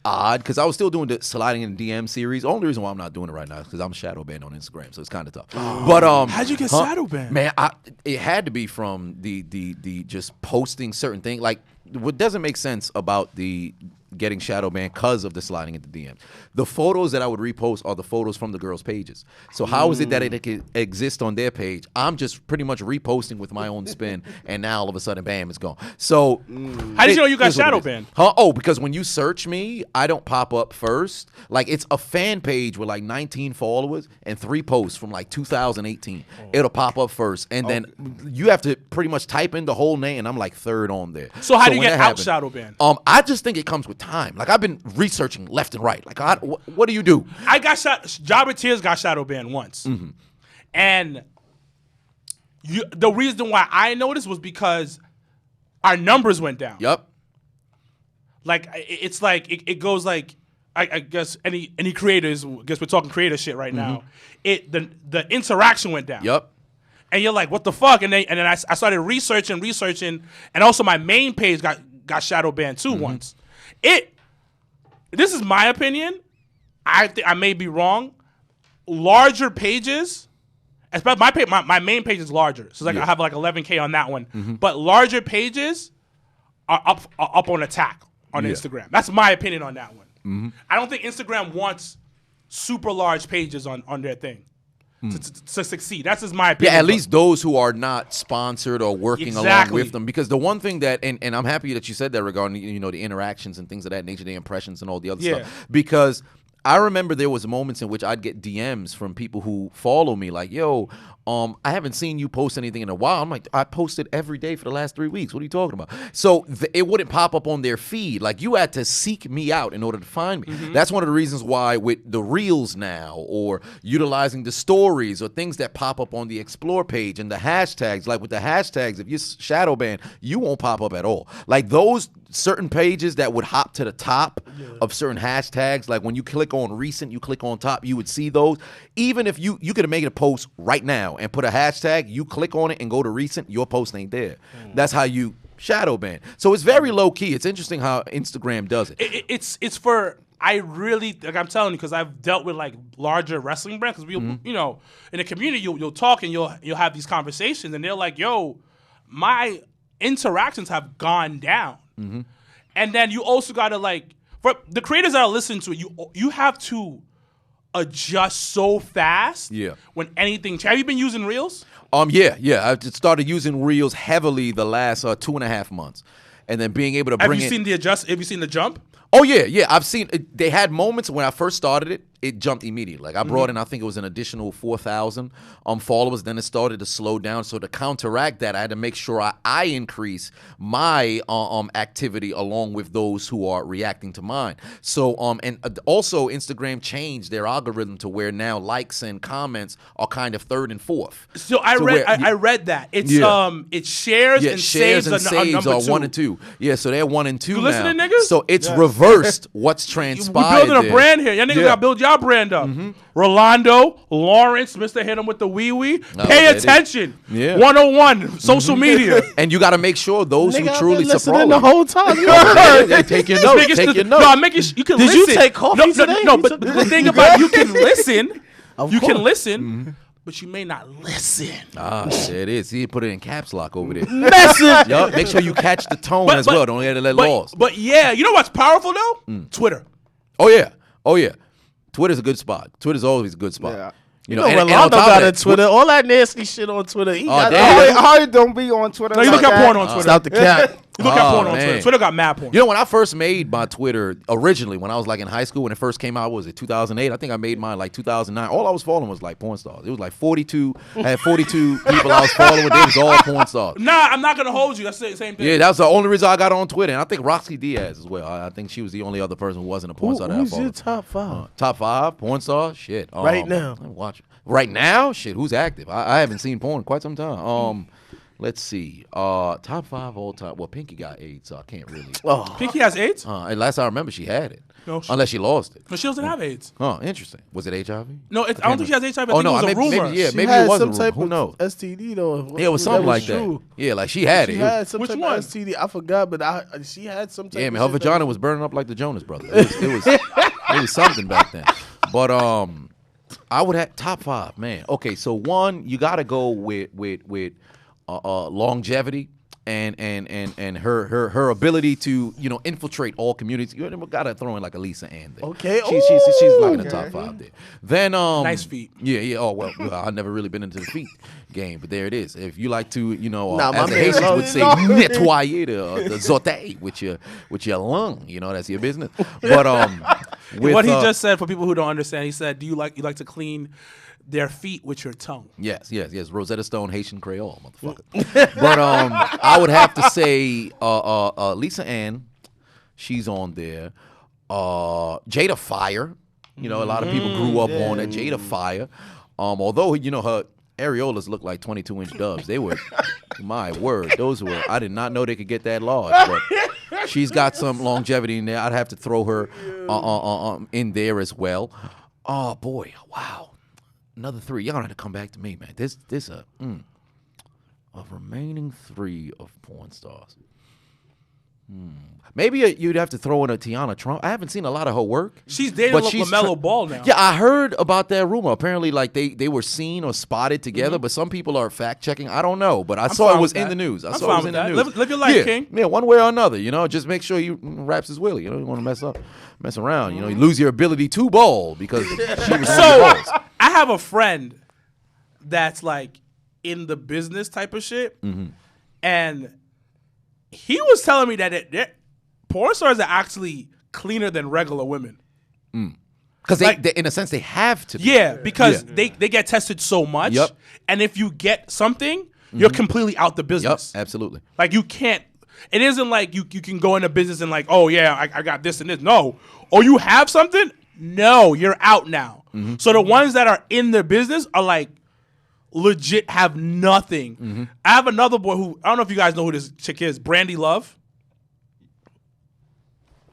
odd because I was still doing the sliding in the DM series. The only reason why I'm not doing it right now is because I'm shadow banned on Instagram, so it's kind of tough. But how'd you get shadow banned? Man, it had to be from the just posting certain things. Like what doesn't make sense about the getting shadow banned because of the sliding into DMs. The photos that I would repost are the photos from the girls' pages. So how is it that it can exist on their page? I'm just pretty much reposting with my own spin, and now all of a sudden, bam, it's gone. So how did you know you got shadow banned? Oh, because when you search me, I don't pop up first. Like it's a fan page with like 19 followers and 3 posts from like 2018. It'll pop up first, and then you have to pretty much type in the whole name, and I'm like 3rd on there. So how do you when get that out happens, shadow banned? I just think it comes with time. Like I've been researching left and right. Like what do you do? I got Jabba Tears got shadow banned once, and the reason why I noticed was because our numbers went down. Yep. Like it's like it goes like I guess any creators. I guess we're talking creator shit right now. The interaction went down. Yep. And you're like, what the fuck? And then I started researching, and also my main page got shadow banned too once. This is my opinion. I may be wrong. Larger pages, especially my main page is larger, so like I have like 11K on that one. But larger pages are up on attack on Instagram. That's my opinion on that one. I don't think Instagram wants super large pages on their thing to succeed. That's just my opinion. Yeah, at least those who are not sponsored or working along Exactly. with them. Because the one thing that, and I'm happy that you said that regarding the interactions and things of that nature, the impressions and all the other stuff. Because I remember there was moments in which I'd get DMs from people who follow me like, yo, I haven't seen you post anything in a while. I'm like, I posted every day for the last 3 weeks. What are you talking about? So it wouldn't pop up on their feed. Like, you had to seek me out in order to find me. That's one of the reasons why with the Reels now, or utilizing the stories or things that pop up on the Explore page and the hashtags, like with the hashtags, if you shadow ban, you won't pop up at all. Like those certain pages that would hop to the top of certain hashtags, like when you click on recent, you click on top, you would see those. Even if you could have made a post right now and put a hashtag, you click on it and go to recent, your post ain't there. That's how you shadow ban. So it's very low key. It's interesting how Instagram does it. It's for, I really, like I'm telling you, because I've dealt with like larger wrestling brands, because we, you know, in the community, you'll talk and you'll have these conversations, and they're like, yo, my interactions have gone down. And then you also got to, like, for the creators that are listening to it, you have to adjust so fast when anything changes. Have you been using Reels? Yeah. I just started using Reels heavily the last 2.5 months. And then being able to bring Have you seen the jump? Oh, yeah. I've seen it. They had moments when I first started it jumped immediately. Like I brought in, I think it was an additional 4,000 followers. Then it started to slow down. So to counteract that, I had to make sure I increase my activity along with those who are reacting to mine. So and also Instagram changed their algorithm to where now likes and comments are kind of third and fourth. So I read that it's it shares and saves are number 1 and 2. Yeah, so they're 1 and 2 you now. listening, niggas? So it's reversed what's transpired. We're building a brand here. Y'all niggas gotta build y'all brand up. Rolando, Lawrence, Mr. Hit him with the wee. Pay attention. 101, social media. And you got to make sure those who truly support the whole time. You take your notes. Take your notes. No, I'm making you can Did listen. you take coffee today? No, but the thing about you can listen. You can listen. But you may not listen. Ah, there it is. He put it in caps lock over there. Message. Yup. Make sure you catch the tone as well. Don't let it lost. But yeah, you know what's powerful though? Twitter. Oh yeah. Twitter's a good spot. Twitter's always a good spot. Yeah. You know, Rolando got a Twitter. All that nasty shit on Twitter. Harry don't be on Twitter. No, you look at porn on Twitter. Stop the cat. You look at porn on Twitter. Twitter got mad porn. You know, when I first made my Twitter, originally, when I was like in high school, when it first came out, was it 2008? I think I made mine like 2009. All I was following was like porn stars. It was like 42. I had 42 people I was following. They was all porn stars. Nah, I'm not going to hold you. That's the same thing. Yeah, that was the only reason I got on Twitter. And I think Roxy Diaz as well. I think she was the only other person who wasn't a porn star that I followed. Who's your top 5? Top 5 porn stars? Shit. Right now. Watch it. Right now? Shit, who's active? I haven't seen porn in quite some time. Let's see. Top 5 all time. Well, Pinky got AIDS, so I can't really. Pinky has AIDS? Last I remember, she had it. No, unless she lost it. But she doesn't have AIDS. Oh, interesting. Was it HIV? No, I don't think she has HIV. I think it was a rumor. Maybe it was a rumor. Who knows? STD though. Yeah, it was something like that. Yeah, like she had it. She had some Which type one? of STD. I forgot, but she had some type. Yeah, man, her vagina was burning up like the Jonas Brothers. It was something back then. But I would have top 5, man. Okay, so 1, you got to go with longevity and her ability to infiltrate all communities. You got to throw in like a Lisa Ann there. Okay, she's like in the top 5 there. Then nice feet. Yeah. Oh well, I've never really been into the feet game, but there it is. If you like to, Nah, as the Haitians would say, nettoyer the zote with your lung. That's your business. But what he just said, for people who don't understand, he said, "Do you like to clean their feet with your tongue?" Yes. Rosetta Stone, Haitian Creole, motherfucker. But I would have to say Lisa Ann, she's on there. Jada Fire, a lot of people grew up on it. Jada Fire, although her areolas look like 22-inch doves. They were, my word, those were. I did not know they could get that large. But she's got some longevity in there. I'd have to throw her in there as well. Oh boy, wow. Another 3. Y'all gonna have to come back to me, man. This a remaining 3 of porn stars. Maybe you'd have to throw in a Tiana Trump. I haven't seen a lot of her work. She's dating LaMelo Ball now. Yeah, I heard about that rumor. Apparently, like they were seen or spotted together, but some people are fact checking. I don't know, but I saw it was in the news. I saw it was in the news. Live your life, King. Yeah, one way or another. Just make sure you raps his willy. You don't want to mess around. You lose your ability to ball because she was balls. I have a friend that's like in the business type of shit, and he was telling me that porn stars are actually cleaner than regular women. Because Like- they, in a sense, they have to. Be. Yeah, because they get tested so much. Yep. And if you get something, you're completely out the Yep. business. Absolutely. Like you can't. It isn't like you can go into business and like, oh yeah, I got this and this. No. Or you have something. No, you're out now. So the ones that are in the business are like legit have nothing. I have another boy who I don't know if you guys know who this chick is, Brandy Love.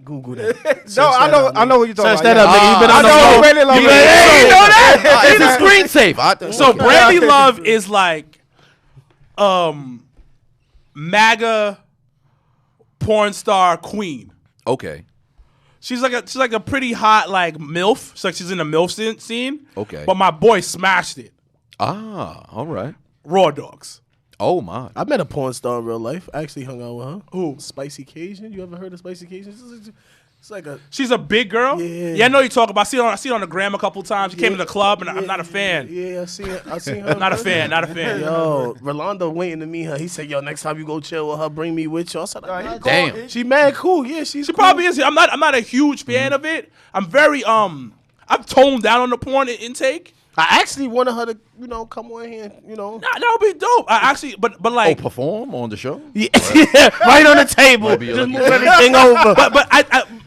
Google that. No, I know what you're talking Search about. that up, nigga. You been on the I know phone. Brandy Love You is. been- You know that? It's a screen safe. So Brandy Love is like MAGA porn star queen. Okay. She's like a pretty hot like MILF. She's in the MILF scene. Okay. But my boy smashed it. All right. Raw Dogs. Oh my. I met a porn star in real life. I actually hung out with her. Who? Spicy Cajun. You ever heard of Spicy Cajun? It's like a. She's a big girl. Yeah. I know you talk about. I see her on the gram a couple times. She came to the club, and I'm not a fan. Yeah, I seen her. Not a fan. Not a fan. Yo, Rolando waiting to meet her. He said, "Yo, next time you go chill with her, bring me with you." I said, Damn. She mad cool. Yeah, she's She probably is. I'm not a huge fan of it. I'm very I've toned down on the porn intake. I actually wanted her to, come on here, That would be dope. I actually, but like, Perform on the show. Yeah, right on the table. Might be Just lucky. move everything over.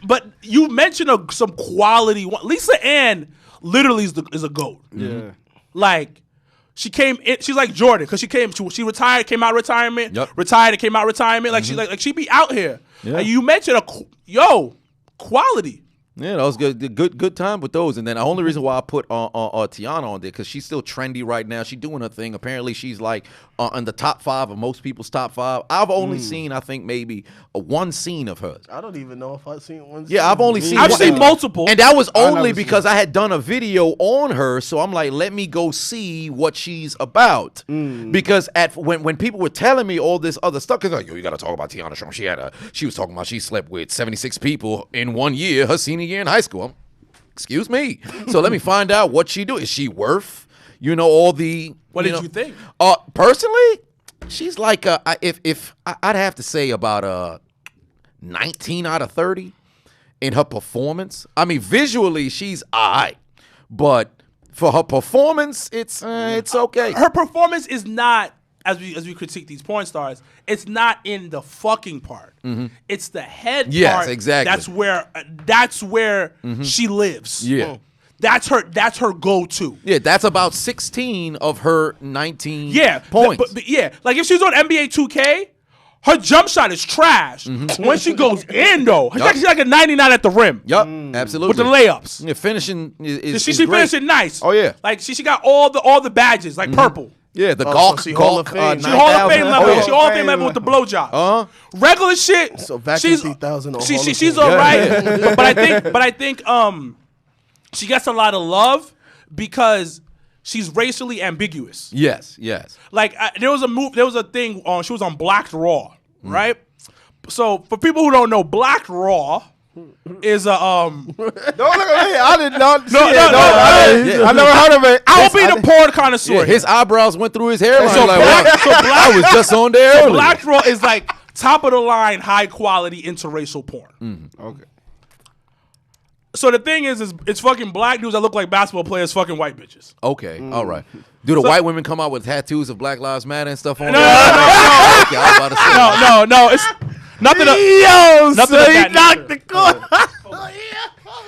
but you mentioned some quality one. Lisa Ann literally is a goat. Yeah. Like she came in, she's like Jordan because she retired, came out of retirement, Yep. retired and came out of retirement. Like she be out here. Yeah. And you mentioned quality. Yeah, that was good time with those. And then the only reason why I put Tiana on there because she's still trendy right now. She's doing her thing. Apparently, she's like in the top 5 of most people's top 5. I've only seen, I think, maybe one scene of hers. I don't even know if I've seen one. Yeah, I've only seen. I've one. seen multiple. And that was only never seen because I had done a video on her, so I'm like, let me go see what she's about. Because when people were telling me all this other stuff, because like, yo, you got to talk about Tiana Strong. She was talking about she slept with 76 people in 1 year, her senior year in high school. Excuse me. So let me find out what she do. Is she worth, all the? What did you think? Personally, she's like if I'd have to say about 19 out of 30 in her performance. I mean, visually she's alright, but for her performance, it's okay. Her performance is not, as we critique these porn stars, it's not in the fucking part. It's the head Yes, part. exactly. That's where she lives. Yeah. That's her go-to. Yeah, that's about 16 of her 19 Yeah. points. But yeah, like if she's on NBA 2K, her jump shot is trash. When she goes in though, she's like a 99 at the rim. Yup, absolutely. With the layups. Yeah, finishing is She great. finished it nice. Oh, yeah. Like she got all the badges, like purple. Yeah, the so she Hall of Fame. She Hall of Fame 9,000. level. Oh, yeah. She Hall of Fame level with the blowjobs. Regular shit. So vacuum she's 3000 on she, Hall she, of she's Fame. all right. But I think she gets a lot of love because she's racially ambiguous. Yes. Like there was a thing on. She was on Black Raw, right? So for people who don't know, Black Raw is a Don't look at me. I did not see No, it. no, no, I never heard of it. I'll be the porn connoisseur. Yeah, his eyebrows went through his hairline. So like, Black- wow, so Black- I was just on there earlier. Black Raw is like top of the line, high quality interracial porn. Okay. So the thing is it's fucking black dudes that look like basketball players, fucking white bitches. Okay, all right. Do the white women come out with tattoos of Black Lives Matter and stuff on? No, there? no, Okay, I was about to say. no. It's nothing. Yo, Nothing so of he that knocked nature. the court.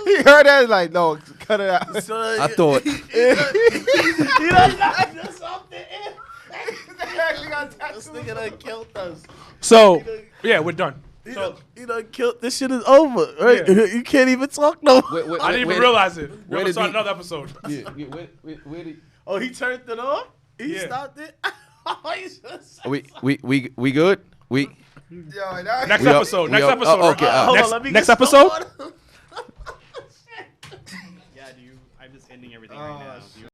He heard that. He's like, no, cut it out. I thought. He done knocked us off the air. This nigga done killed us. So yeah, we're done. He done killed. This shit is over. Right? Yeah. You can't even talk no. I didn't even realize it. We're where gonna did start he- another episode. Where did? Oh, he turned it off. He Yeah. stopped it. We good? We. Yo, that- Next We up- episode. we Next up- episode. oh, okay, Hold Next, on, let me next get some episode. water. Yeah, I'm just ending everything right now.